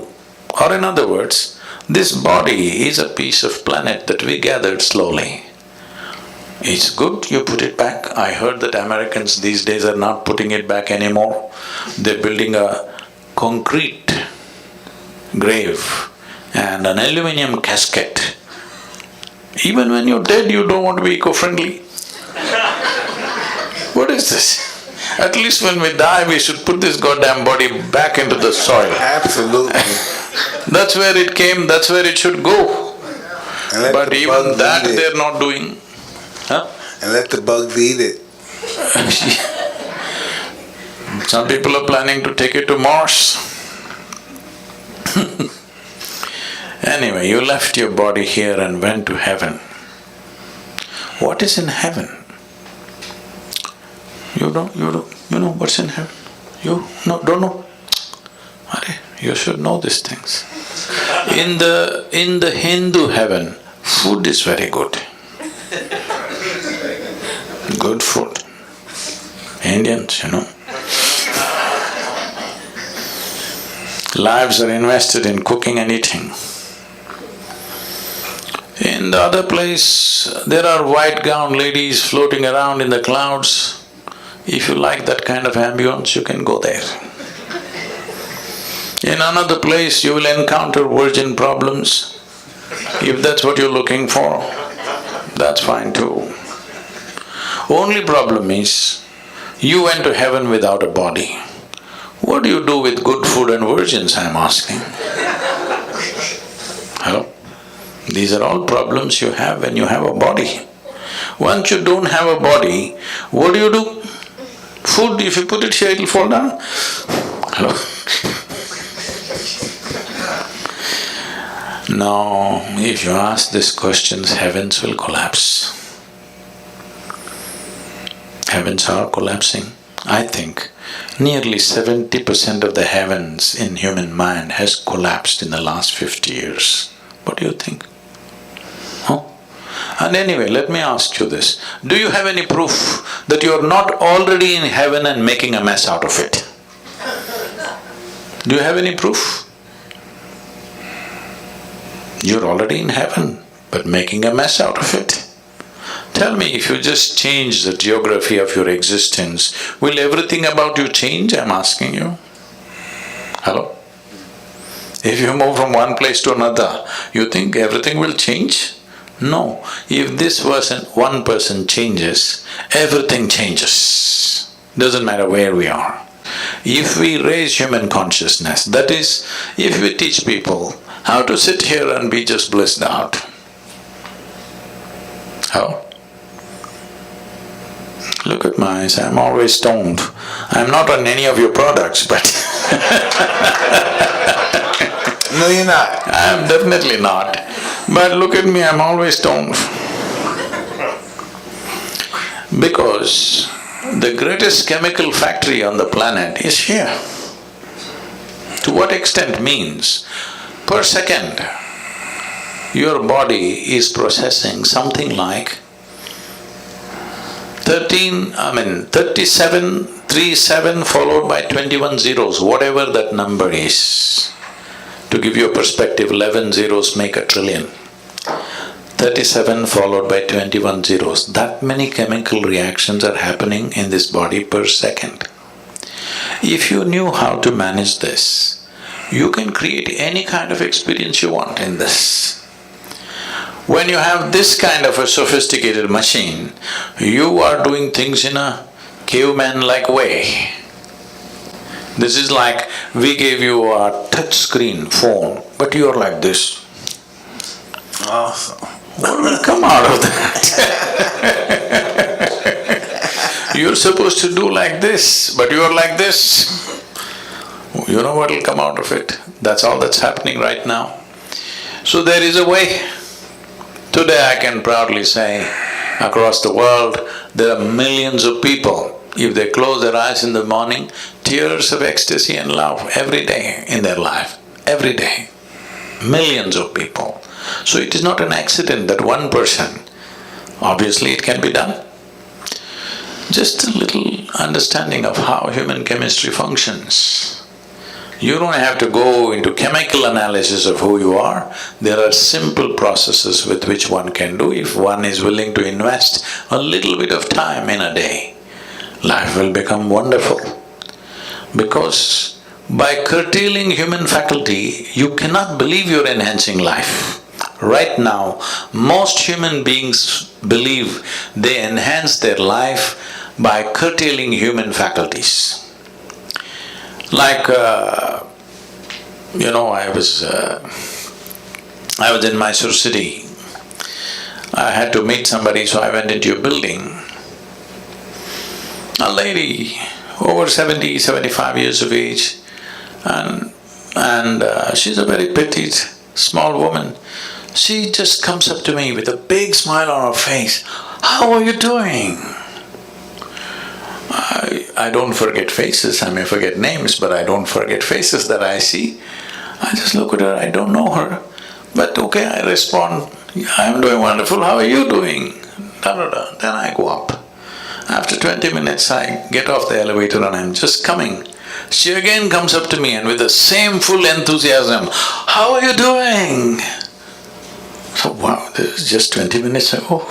Or in other words, this body is a piece of planet that we gathered slowly. It's good you put it back. I heard that Americans these days are not putting it back anymore. They're building a concrete grave and an aluminum casket. Even when you're dead, you don't want to be eco-friendly. What is this? At least when we die, we should put this goddamn body back into the soil. Absolutely. That's where it came, that's where it should go. But even that they're not doing. Huh? And let the bugs eat it. Some people are planning to take it to Mars. Anyway, you left your body here and went to heaven. What is in heaven? You know what's in heaven? You don't know? You should know these things. In the Hindu heaven, food is very good. Good food. Indians, Lives are invested in cooking and eating. In the other place, there are white-gowned ladies floating around in the clouds. If you like that kind of ambience, you can go there. In another place, you will encounter virgin problems. If that's what you're looking for, that's fine too. Only problem is, you went to heaven without a body. What do you do with good food and virgins, I'm asking? Hello? These are all problems you have when you have a body. Once you don't have a body, what do? Food, if you put it here, it'll fall down. Hello? Now, if you ask these questions, heavens will collapse. Heavens are collapsing. I think nearly 70% of the heavens in human mind has collapsed in the last 50 years. What do you think? Huh? And anyway, let me ask you this. Do you have any proof that you are not already in heaven and making a mess out of it? Do you have any proof? You're already in heaven, but making a mess out of it. Tell me, if you just change the geography of your existence, will everything about you change, I'm asking you? Hello? If you move from one place to another, you think everything will change? No. If this one person changes, everything changes. Doesn't matter where we are. If we raise human consciousness, that is, if we teach people how to sit here and be just blissed out. How? Look at my eyes, I'm always stoned. I'm not on any of your products, but No, you're not. I'm definitely not. But look at me, I'm always stoned. Because the greatest chemical factory on the planet is here. To what extent means, per second, your body is processing something like 37, 37 followed by 21 zeros, whatever that number is. To give you a perspective, 11 zeros make a trillion. 37 followed by 21 zeros. That many chemical reactions are happening in this body per second. If you knew how to manage this, you can create any kind of experience you want in this. When you have this kind of a sophisticated machine, you are doing things in a caveman-like way. This is like we gave you a touch screen phone, but you are like this. Awesome. What will come out of that? You're supposed to do like this, but you are like this. You know what will come out of it? That's all that's happening right now. So there is a way. Today I can proudly say, across the world, there are millions of people, if they close their eyes in the morning, tears of ecstasy and love every day in their life, every day. Millions of people. So it is not an accident that one person, obviously it can be done. Just a little understanding of how human chemistry functions. You don't have to go into chemical analysis of who you are. There are simple processes with which one can do if one is willing to invest a little bit of time in a day. Life will become wonderful. Because by curtailing human faculty, you cannot believe you're enhancing life. Right now, most human beings believe they enhance their life by curtailing human faculties. Like, I was in Mysore city. I had to meet somebody, so I went into a building. A lady, over 70, 75 years of age, and she's a very petite, small woman. She just comes up to me with a big smile on her face. "How are you doing?" I don't forget faces, I may forget names, but I don't forget faces that I see. I just look at her, I don't know her, but okay, I respond, "I'm doing wonderful, how are you doing?" Da-da-da. Then I go up. After 20 minutes, I get off the elevator and I'm just coming. She again comes up to me and with the same full enthusiasm, "How are you doing?" So, wow, this is just 20 minutes ago.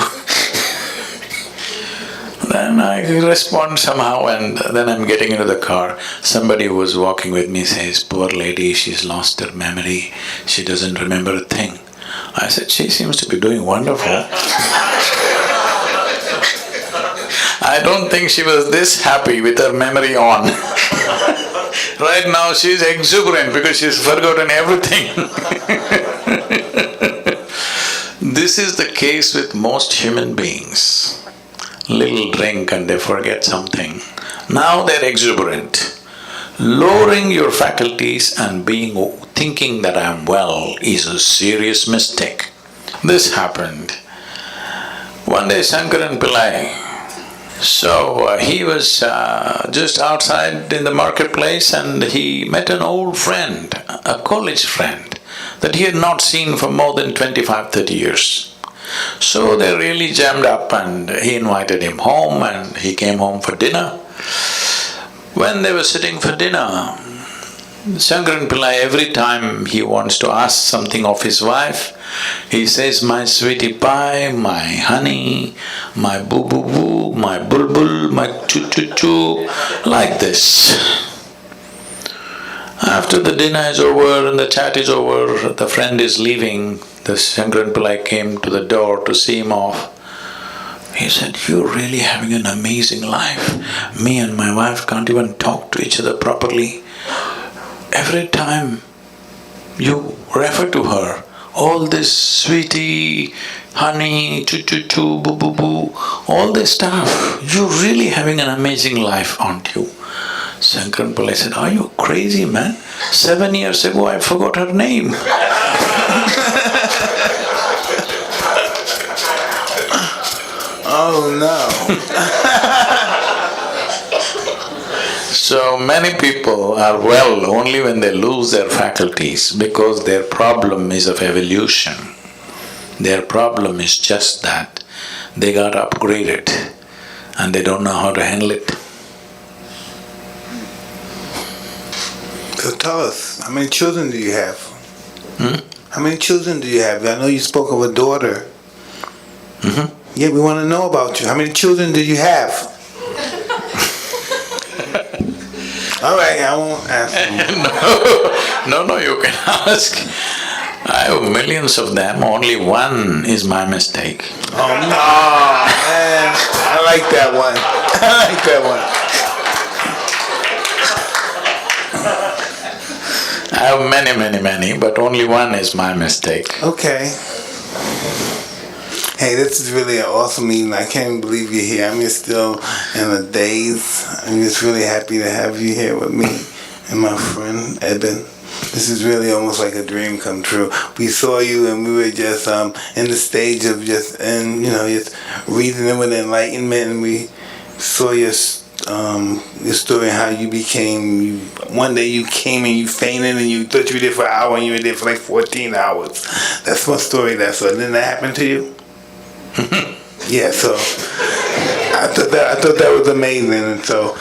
Then I respond somehow and then I'm getting into the car. Somebody who was walking with me says, "Poor lady, she's lost her memory, she doesn't remember a thing." I said, "She seems to be doing wonderful." I don't think she was this happy with her memory on. Right now she's exuberant because she's forgotten everything. This is the case with most human beings. Little drink and they forget something. Now they're exuberant. Lowering your faculties and thinking that I'm well is a serious mistake. This happened. One day Shankaran Pillai, he was just outside in the marketplace and he met an old friend, a college friend that he had not seen for more than 25-30 years. So they really jammed up and he invited him home and he came home for dinner. When they were sitting for dinner, Shankaran Pillai, every time he wants to ask something of his wife, he says, "My sweetie pie, my honey, my boo-boo-boo, my bulbul, my choo-choo-choo," like this. After the dinner is over and the chat is over, the friend is leaving, the Shankaran Pillai came to the door to see him off. He said, "You're really having an amazing life. Me and my wife can't even talk to each other properly. Every time you refer to her, all this sweetie, honey, choo-choo-choo, boo-boo-boo, all this stuff, you're really having an amazing life, aren't you?" Shankaran Pillai said, "Are you crazy, man? 7 years ago I forgot her name." Oh no. So many people are well only when they lose their faculties because their problem is of evolution. Their problem is just that they got upgraded and they don't know how to handle it. So tell us, how many children do you have? How many children do you have? I know you spoke of a daughter. Yeah, we want to know about you. How many children do you have? All right, I won't ask you. No, you can ask. I have millions of them, only one is my mistake. Oh no, man. I like that one. I like that one. I have many, but only one is my mistake. Okay. Hey, this is really an awesome meeting. I can't believe you're here. I'm just still in the daze. I'm just really happy to have you here with me and my friend Eben. This is really almost like a dream come true. We saw you and we were just in the stage of just reasoning with enlightenment, and we saw your story, how you became. One day you came and you fainted and you thought you were there for an hour and you were there for like 14 hours. That's my story. Didn't that happen to you? Yeah. So I thought that was amazing, and so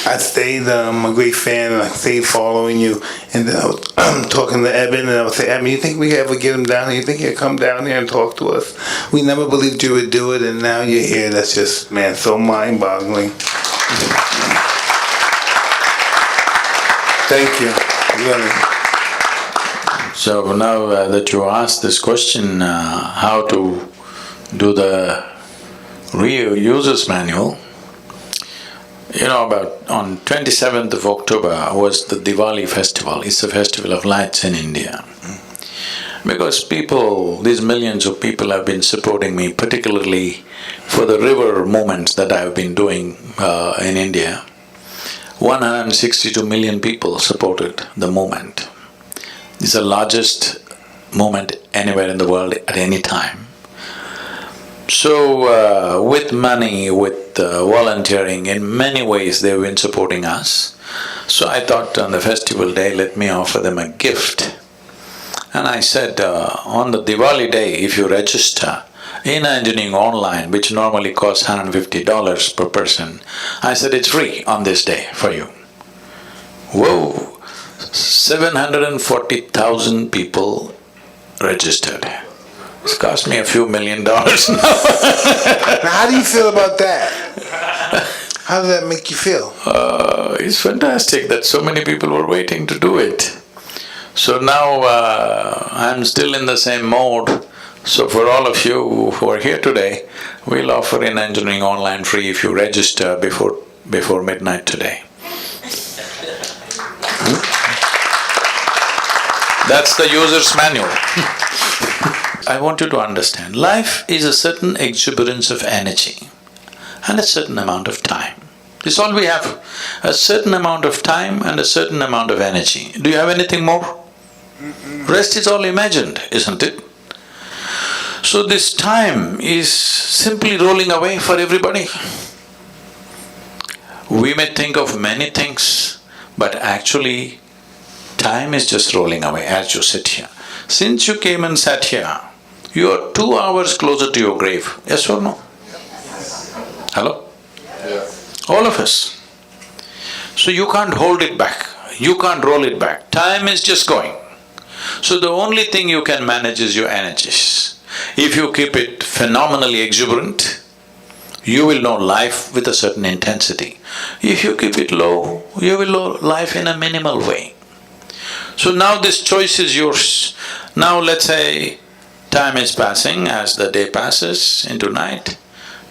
I stayed a great fan, and I stayed following you. And then I was talking to Eben, and I would say, Eben, you think we could ever get him down here? You think he'd come down here and talk to us? We never believed you would do it, and now you're here. That's just, man, so mind-boggling. Thank you, really. So now that you asked this question, how to do the real user's manual, about on 27th of October was the Diwali festival. It's a festival of lights in India. Because these millions of people have been supporting me, particularly for the river movements that I've been doing in India. 162 million people supported the movement. It's the largest movement anywhere in the world at any time. So with money, with volunteering, in many ways they've been supporting us. So I thought on the festival day, let me offer them a gift. And I said, on the Diwali day, if you register in engineering online, which normally costs $150 per person, I said it's free on this day for you. Whoa! 740,000 people registered. It's cost me a few $1 million now. Now, how do you feel about that? How does that make you feel? It's fantastic that so many people were waiting to do it. So now I'm still in the same mode. So for all of you who are here today, we'll offer in engineering online free if you register before midnight today. That's the user's manual. I want you to understand, life is a certain exuberance of energy and a certain amount of time. This is all we have, a certain amount of time and a certain amount of energy. Do you have anything more? Rest is all imagined, isn't it? So this time is simply rolling away for everybody. We may think of many things, but actually time is just rolling away as you sit here. Since you came and sat here, you are 2 hours closer to your grave, yes or no? Hello? Yes. All of us. So you can't hold it back, you can't roll it back, time is just going. So the only thing you can manage is your energies. If you keep it phenomenally exuberant, you will know life with a certain intensity. If you keep it low, you will know life in a minimal way. So now this choice is yours. Now let's say time is passing, as the day passes into night,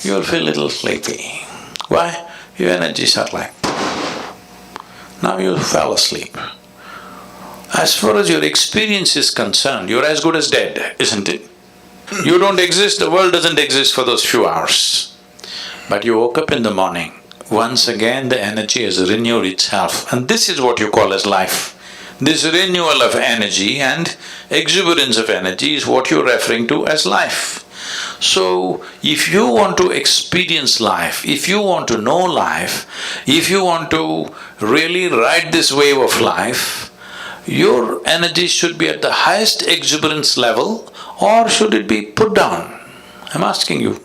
you'll feel a little sleepy. Why? Your energies are like… Now you fell asleep. As far as your experience is concerned, you're as good as dead, isn't it? You don't exist, the world doesn't exist for those few hours. But you woke up in the morning, once again the energy has renewed itself, and this is what you call as life. This renewal of energy and exuberance of energy is what you're referring to as life. So, if you want to experience life, if you want to know life, if you want to really ride this wave of life, your energy should be at the highest exuberance level, or should it be put down? I'm asking you.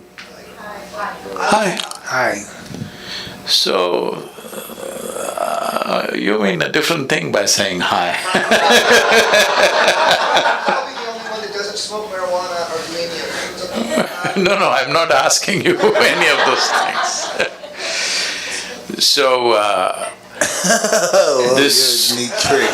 Hi. Hi. So, you mean a different thing by saying hi. Probably the only one that doesn't smoke marijuana or do any of it. No, I'm not asking you any of those things. So, this… You're a neat trick.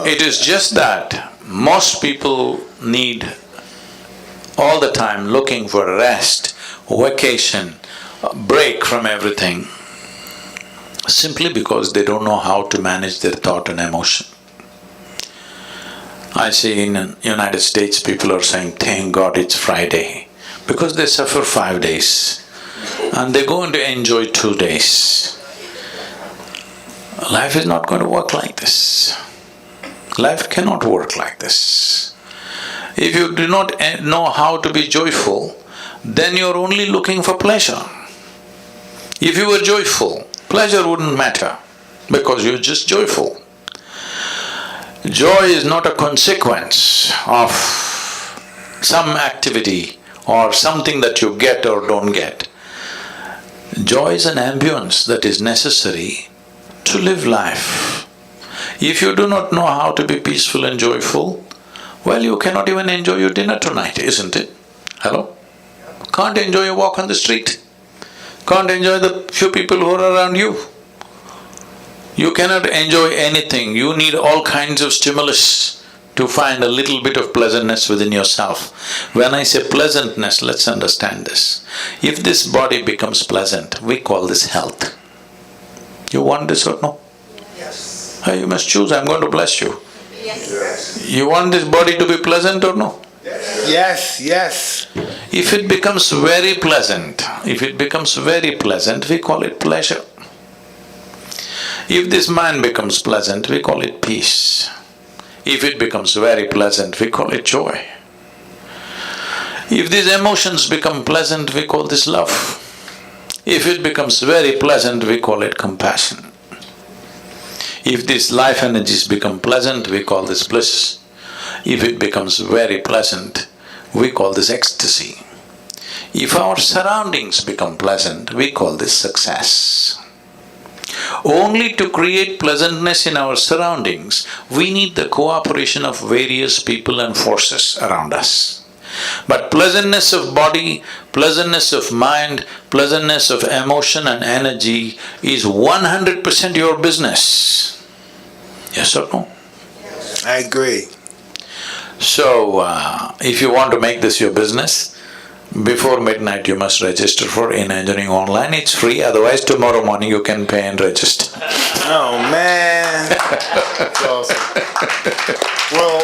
It is just that most people need all the time looking for rest, vacation, break from everything, simply because they don't know how to manage their thought and emotion. I see in the United States people are saying, thank God it's Friday, because they suffer 5 days and they're going to enjoy 2 days. Life is not going to work like this. Life cannot work like this. If you do not know how to be joyful, then you're only looking for pleasure. If you were joyful, pleasure wouldn't matter, because you're just joyful. Joy is not a consequence of some activity or something that you get or don't get. Joy is an ambience that is necessary to live life. If you do not know how to be peaceful and joyful, well, you cannot even enjoy your dinner tonight, isn't it? Hello? Can't enjoy a walk on the street. Can't enjoy the few people who are around you. You cannot enjoy anything. You need all kinds of stimulus to find a little bit of pleasantness within yourself. When I say pleasantness, let's understand this. If this body becomes pleasant, we call this health. You want this or no? Yes. You must choose, I'm going to bless you. Yes. You want this body to be pleasant or no? Yes, yes. If it becomes very pleasant, we call it pleasure. If this mind becomes pleasant, we call it peace. If it becomes very pleasant, we call it joy. If these emotions become pleasant, we call this love. If it becomes very pleasant, we call it compassion. If these life energies become pleasant, we call this bliss. If it becomes very pleasant, we call this ecstasy. If our surroundings become pleasant, we call this success. Only to create pleasantness in our surroundings, we need the cooperation of various people and forces around us. But pleasantness of body, pleasantness of mind, pleasantness of emotion and energy is 100% your business. Yes or no? I agree. So, if you want to make this your business, before midnight you must register for Inner Engineering Online. It's free, otherwise tomorrow morning you can pay and register. Oh, man. That's awesome. Well,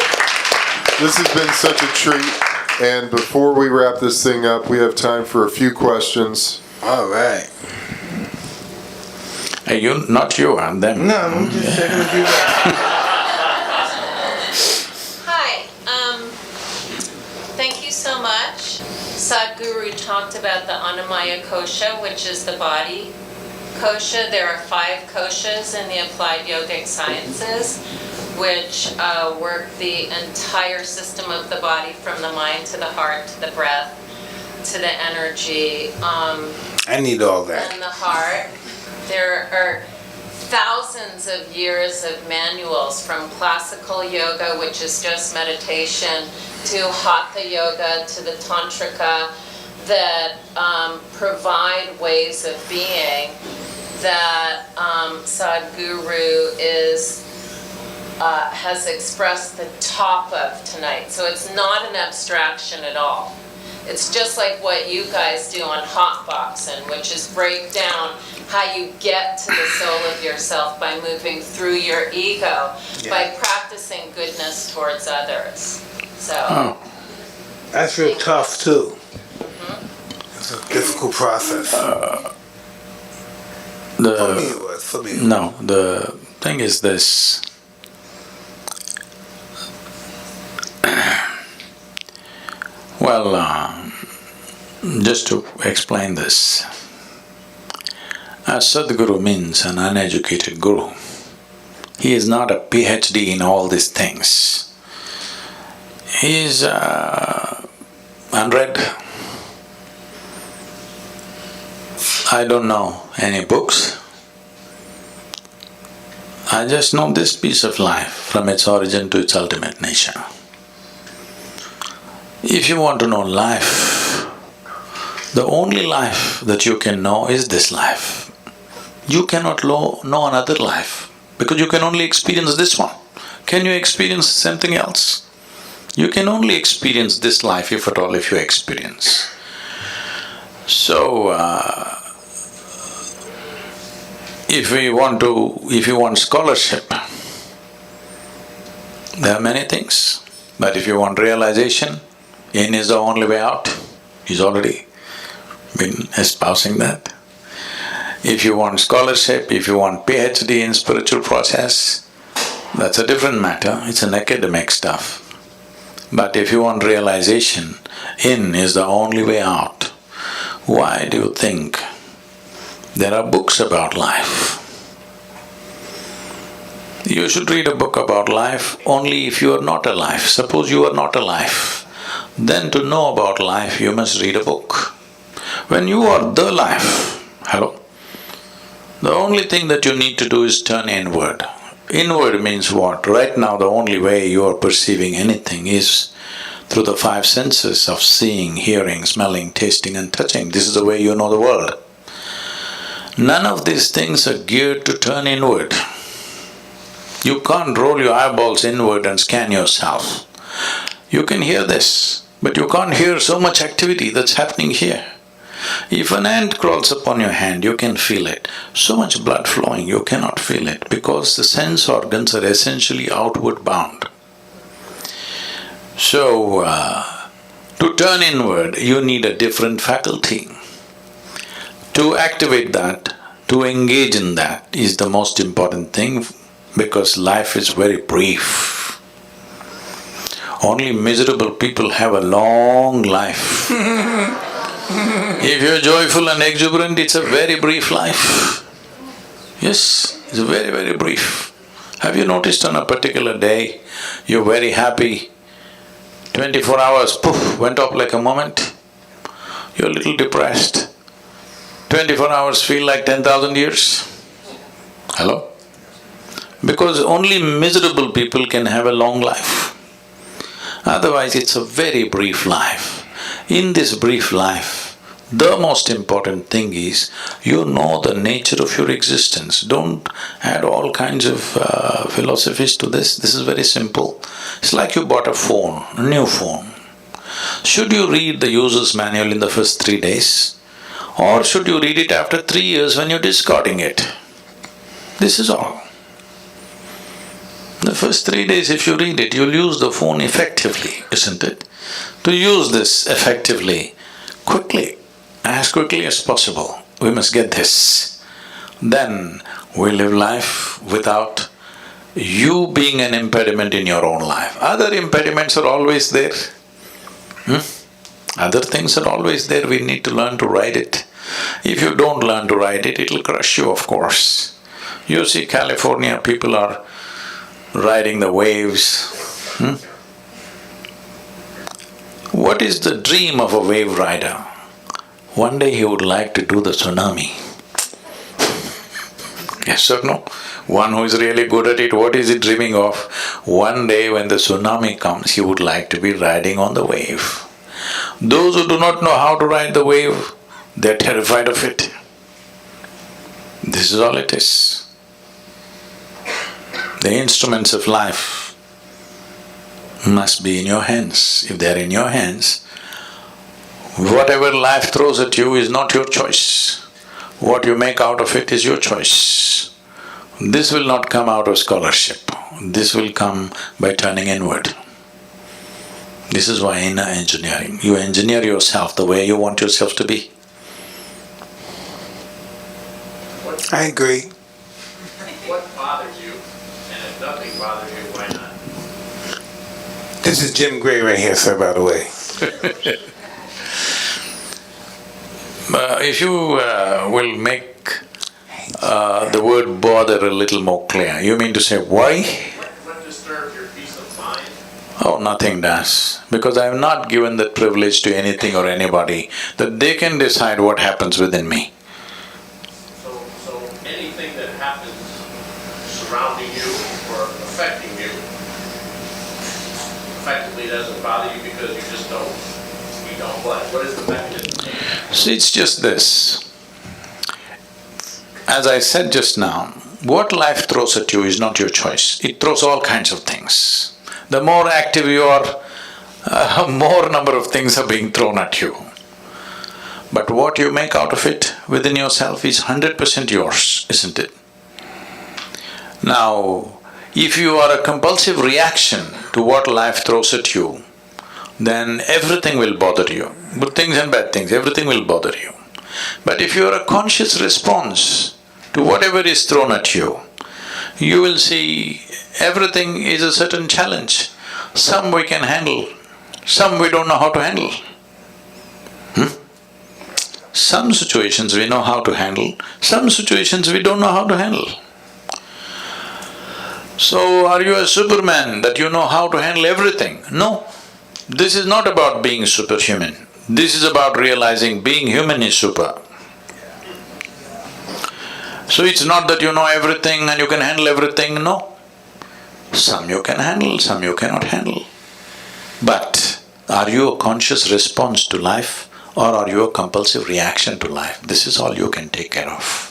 this has been such a treat. And before we wrap this thing up, we have time for a few questions. All right. Hey, you, not you, and them. No, I'm just checking if you Hi, thank you so much. Sadhguru talked about the Annamaya Kosha, which is the body kosha. There are 5 koshas in the applied yogic sciences, which work the entire system of the body, from the mind to the heart to the breath to the energy. I need all that. And the heart. There are thousands of years of manuals, from classical yoga, which is just meditation, to hatha yoga, to the tantrika, that provide ways of being that Sadhguru has expressed the top of tonight. So it's not an abstraction at all. It's just like what you guys do on Hotboxing, which is break down how you get to the soul of yourself by moving through your ego, by practicing goodness towards others. So That's real tough too. It's a difficult process. For me it was, for me. No, the thing is this. Well, just to explain this, Sadhguru means an uneducated guru. He is not a PhD in all these things. He is unread. I don't know any books. I just know this piece of life from its origin to its ultimate nature. If you want to know life, the only life that you can know is this life. You cannot know another life because you can only experience this one. Can you experience something else? You can only experience this life, if at all, if you experience. So, if you want scholarship, there are many things. But if you want realization, in is the only way out. He's already been espousing that. If you want scholarship, if you want PhD in spiritual process, that's a different matter, it's an academic stuff. But if you want realization, in is the only way out. Why do you think there are books about life? You should read a book about life only if you are not alive. Suppose you are not alive, then to know about life you must read a book. When you are the life, hello? The only thing that you need to do is turn inward. Inward means what? Right now the only way you are perceiving anything is through the five senses of seeing, hearing, smelling, tasting and touching. This is the way you know the world. None of these things are geared to turn inward. You can't roll your eyeballs inward and scan yourself. You can hear this, but you can't hear so much activity that's happening here. If an ant crawls upon your hand, you can feel it. So much blood flowing, you cannot feel it because the sense organs are essentially outward bound. So, to turn inward, you need a different faculty. To activate that, to engage in that is the most important thing because life is very brief. Only miserable people have a long life. If you're joyful and exuberant, it's a very brief life. Yes, it's very, very brief. Have you noticed on a particular day, you're very happy, 24 hours, poof, went up like a moment? You're a little depressed. 24 hours feel like 10,000 years. Hello? Because only miserable people can have a long life. Otherwise, it's a very brief life. In this brief life, the most important thing is you know the nature of your existence. Don't add all kinds of philosophies to this. This is very simple. It's like you bought a phone, a new phone. Should you read the user's manual in the first 3 days? Or should you read it after 3 years when you're discarding it? This is all. The first 3 days if you read it, you'll use the phone effectively, isn't it? To use this effectively, quickly, as quickly as possible, we must get this. Then we live life without you being an impediment in your own life. Other impediments are always there. Other things are always there, we need to learn to ride it. If you don't learn to ride it, it'll crush you, of course. You see California, people are riding the waves. What is the dream of a wave rider? One day he would like to do the tsunami. Yes or no? One who is really good at it, what is he dreaming of? One day when the tsunami comes, he would like to be riding on the wave. Those who do not know how to ride the wave, they're terrified of it. This is all it is. The instruments of life must be in your hands. If they're in your hands, whatever life throws at you is not your choice. What you make out of it is your choice. This will not come out of scholarship. This will come by turning inward. This is why inner engineering. You engineer yourself the way you want yourself to be. I agree. What bothers you? And if nothing bothers you, why not? This is Jim Gray right here, sir, by the way. If you will make the word bother a little more clear, you mean to say why? What disturbs your peace of mind? Oh, nothing does. Because I have not given that privilege to anything or anybody that they can decide what happens within me. So anything that happens surrounding you or affecting you effectively doesn't bother you because you don't what? What is the mechanism? See, it's just this. As I said just now, what life throws at you is not your choice. It throws all kinds of things. The more active you are, more number of things are being thrown at you. But what you make out of it within yourself is 100% yours, isn't it? Now, if you are a compulsive reaction to what life throws at you, then everything will bother you. Good things and bad things, everything will bother you. But if you are a conscious response to whatever is thrown at you, you will see everything is a certain challenge. Some we can handle, some we don't know how to handle. Some situations we know how to handle, some situations we don't know how to handle. So, are you a Superman that you know how to handle everything? No. This is not about being superhuman. This is about realizing being human is super. So it's not that you know everything and you can handle everything, no. Some you can handle, some you cannot handle. But are you a conscious response to life or are you a compulsive reaction to life? This is all you can take care of.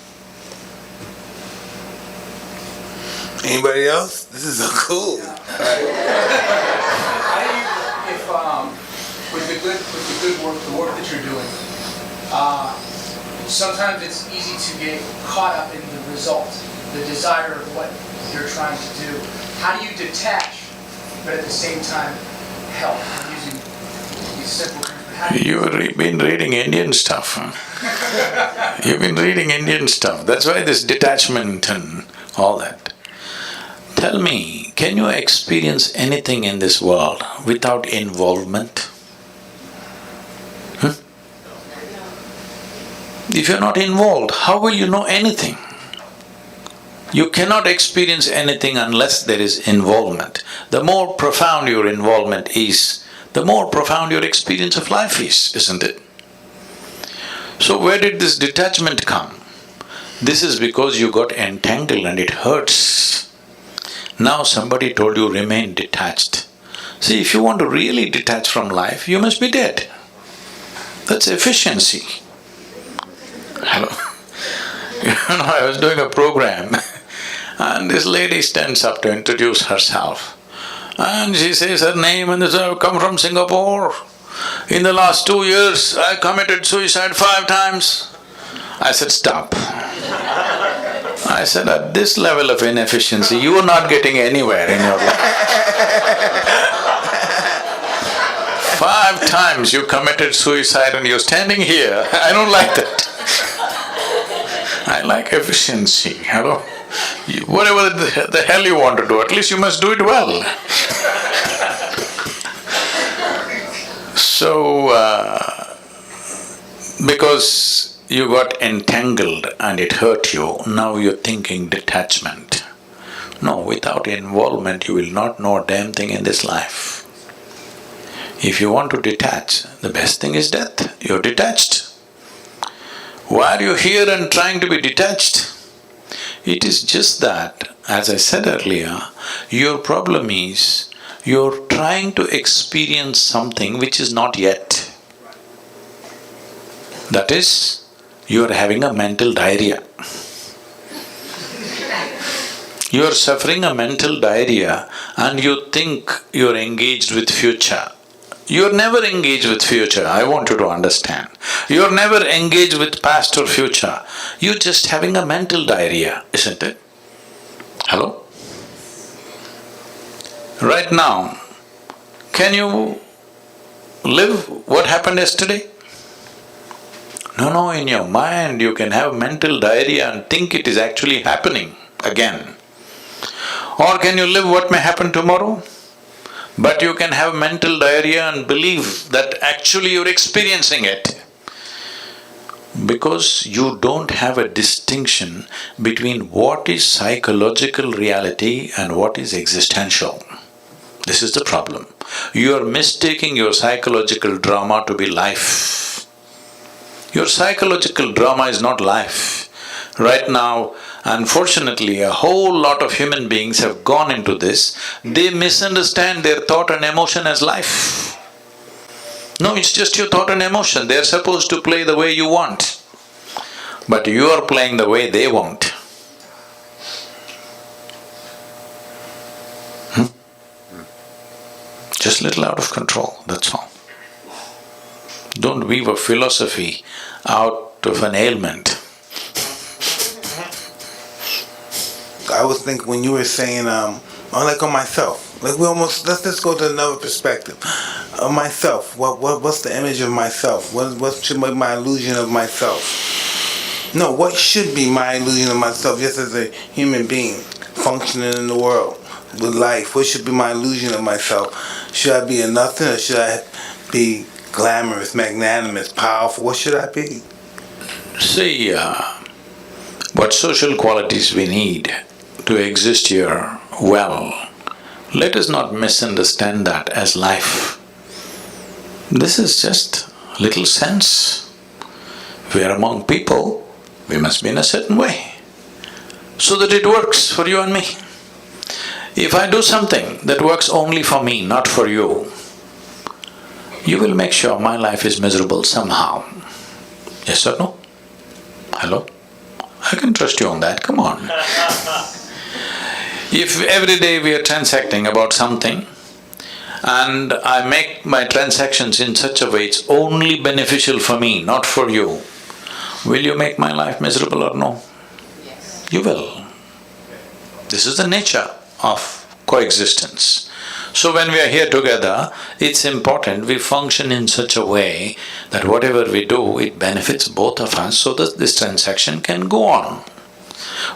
Anybody else? This is so cool. With the good work, the work that you're doing, sometimes it's easy to get caught up in the result, the desire of what you're trying to do. How do you detach, but at the same time help? I'm using these simple things. You've been reading Indian stuff, huh? You've been reading Indian stuff. That's why this detachment and all that. Tell me, can you experience anything in this world without involvement? If you're not involved, how will you know anything? You cannot experience anything unless there is involvement. The more profound your involvement is, the more profound your experience of life is, isn't it? So where did this detachment come? This is because you got entangled and it hurts. Now somebody told you remain detached. See, if you want to really detach from life, you must be dead. That's efficiency. Hello? I was doing a program and this lady stands up to introduce herself. And she says her name and says, I've come from Singapore. In the last 2 years, I committed suicide 5 times. I said, stop. I said, at this level of inefficiency, you are not getting anywhere in your life. 5 times you committed suicide and you're standing here. I don't like that. I like efficiency, hello? Whatever the hell you want to do, at least you must do it well. So, because you got entangled and it hurt you, now you're thinking detachment. No, without involvement you will not know a damn thing in this life. If you want to detach, the best thing is death. You're detached. Why are you here and trying to be detached? It is just that, as I said earlier, your problem is you're trying to experience something which is not yet. That is, you're having a mental diarrhea. You're suffering a mental diarrhea and you think you're engaged with future. You're never engaged with future, I want you to understand. You're never engaged with past or future. You're just having a mental diarrhea, isn't it? Hello? Right now, can you live what happened yesterday? No, in your mind you can have mental diarrhea and think it is actually happening again. Or can you live what may happen tomorrow? But you can have mental diarrhea and believe that actually you're experiencing it. Because you don't have a distinction between what is psychological reality and what is existential. This is the problem. You are mistaking your psychological drama to be life. Your psychological drama is not life. Right now, unfortunately, a whole lot of human beings have gone into this. They misunderstand their thought and emotion as life. No, it's just your thought and emotion. They're supposed to play the way you want. But you are playing the way they want. Just a little out of control, that's all. Don't weave a philosophy out of an ailment. I was thinking when you were saying, like on myself, like let's just go to another perspective. Of myself, what's the image of myself? What should be my illusion of myself? No, what should be my illusion of myself just as a human being functioning in the world with life? What should be my illusion of myself? Should I be a nothing or should I be glamorous, magnanimous, powerful? What should I be? See, what social qualities we need to exist here well, let us not misunderstand that as life. This is just little sense. We are among people, we must be in a certain way, so that it works for you and me. If I do something that works only for me, not for you, you will make sure my life is miserable somehow. Yes or no? Hello? I can trust you on that, come on. If every day we are transacting about something and I make my transactions in such a way it's only beneficial for me, not for you, will you make my life miserable or no? Yes. You will. This is the nature of coexistence. So when we are here together, it's important we function in such a way that whatever we do, it benefits both of us so that this transaction can go on.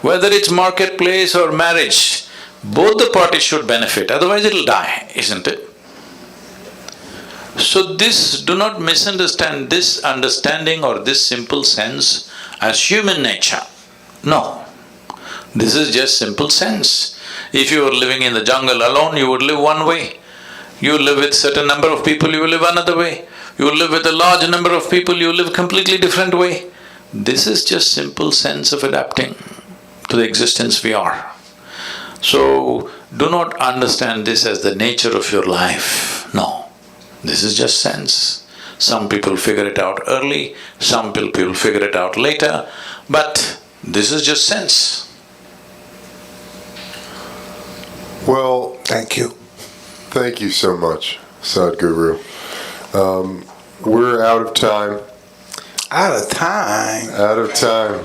Whether it's marketplace or marriage, both the parties should benefit, otherwise it'll die, isn't it? So do not misunderstand this understanding or this simple sense as human nature. No, this is just simple sense. If you were living in the jungle alone, you would live one way. You live with certain number of people, you will live another way. You live with a large number of people, you live completely different way. This is just simple sense of adapting to the existence we are. So, do not understand this as the nature of your life. No, this is just sense. Some people figure it out early, some people figure it out later, but this is just sense. Well, Thank you. thank you so much, Sadhguru. We're out of time. Out of time. Out of time.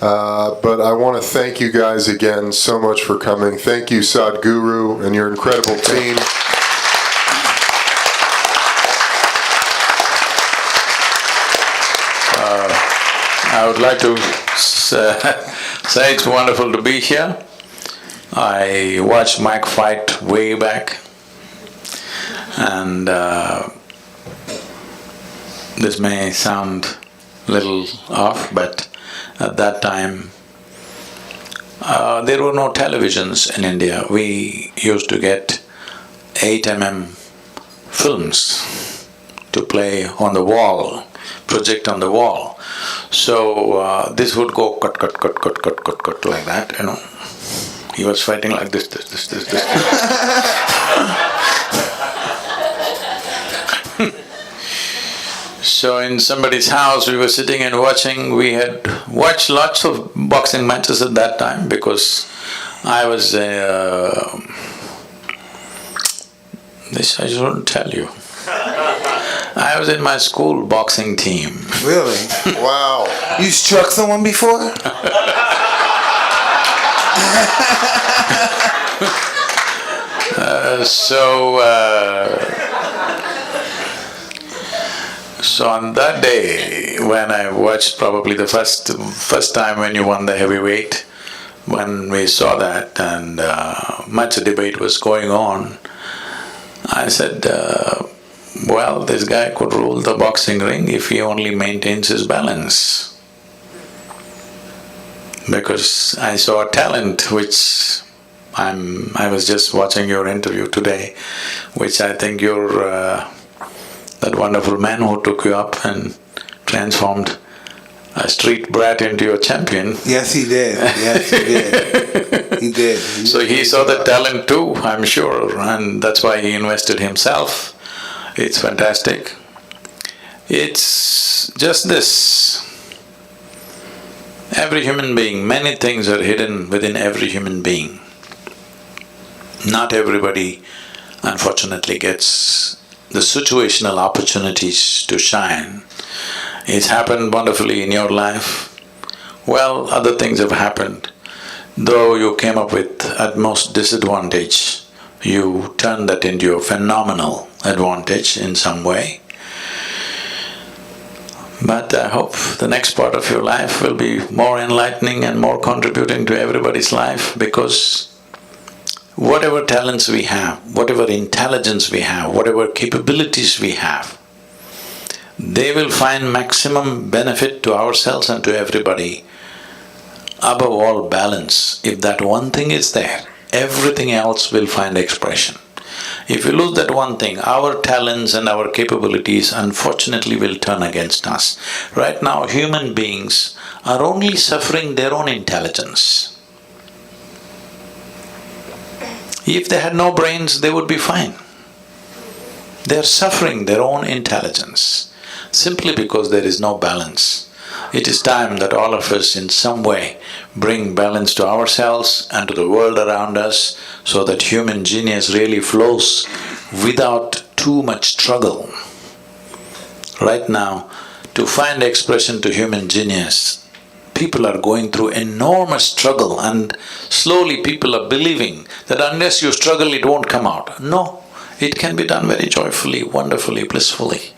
But I want to thank you guys again so much for coming. Thank you, Sadhguru, and your incredible team. I would like to say it's wonderful to be here. I watched Mike fight way back, and this may sound a little off, but at that time there were no televisions in India. We used to get 8mm films to play on the wall, project on the wall. So this would go cut, cut, cut, cut, cut, cut, cut like that, you know. He was fighting like this. So in somebody's house we were sitting and watching, we had watched lots of boxing matches at that time because I was this I shouldn't tell you. I was in my school boxing team. Really? Wow. You struck someone before? So on that day, when I watched probably the first time when you won the heavyweight, when we saw that and much debate was going on, I said, well, this guy could rule the boxing ring if he only maintains his balance. Because I saw a talent which I was just watching your interview today, which I think you're that wonderful man who took you up and transformed a street brat into a champion. Yes, he did. Yes, he did. He did. So he saw the talent too, I'm sure, and that's why he invested himself. It's fantastic. It's just this. Every human being, many things are hidden within every human being. Not everybody, unfortunately, gets the situational opportunities to shine. It's happened wonderfully in your life. Well, other things have happened. Though you came up with utmost disadvantage, you turned that into a phenomenal advantage in some way. But I hope the next part of your life will be more enlightening and more contributing to everybody's life, because whatever talents we have, whatever intelligence we have, whatever capabilities we have, they will find maximum benefit to ourselves and to everybody. Above all, balance. If that one thing is there, everything else will find expression. If we lose that one thing, our talents and our capabilities unfortunately will turn against us. Right now, human beings are only suffering their own intelligence. If they had no brains, they would be fine. They're suffering their own intelligence simply because there is no balance. It is time that all of us in some way bring balance to ourselves and to the world around us, so that human genius really flows without too much struggle. Right now, to find expression to human genius, people are going through enormous struggle, and slowly people are believing that unless you struggle, it won't come out. No, it can be done very joyfully, wonderfully, blissfully,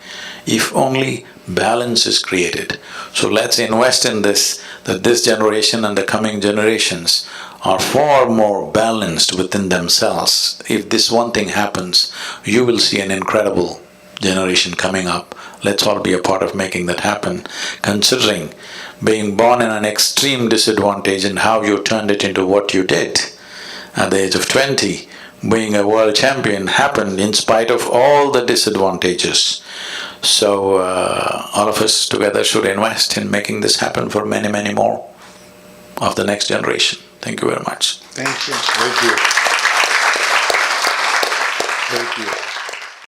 if only balance is created. So let's invest in this, that this generation and the coming generations are far more balanced within themselves. If this one thing happens, you will see an incredible generation coming up. Let's all be a part of making that happen, considering being born in an extreme disadvantage and how you turned it into what you did. At the age of 20, being a world champion happened in spite of all the disadvantages. So all of us together should invest in making this happen for many, many more of the next generation. Thank you very much. Thank you. Thank you. Thank you.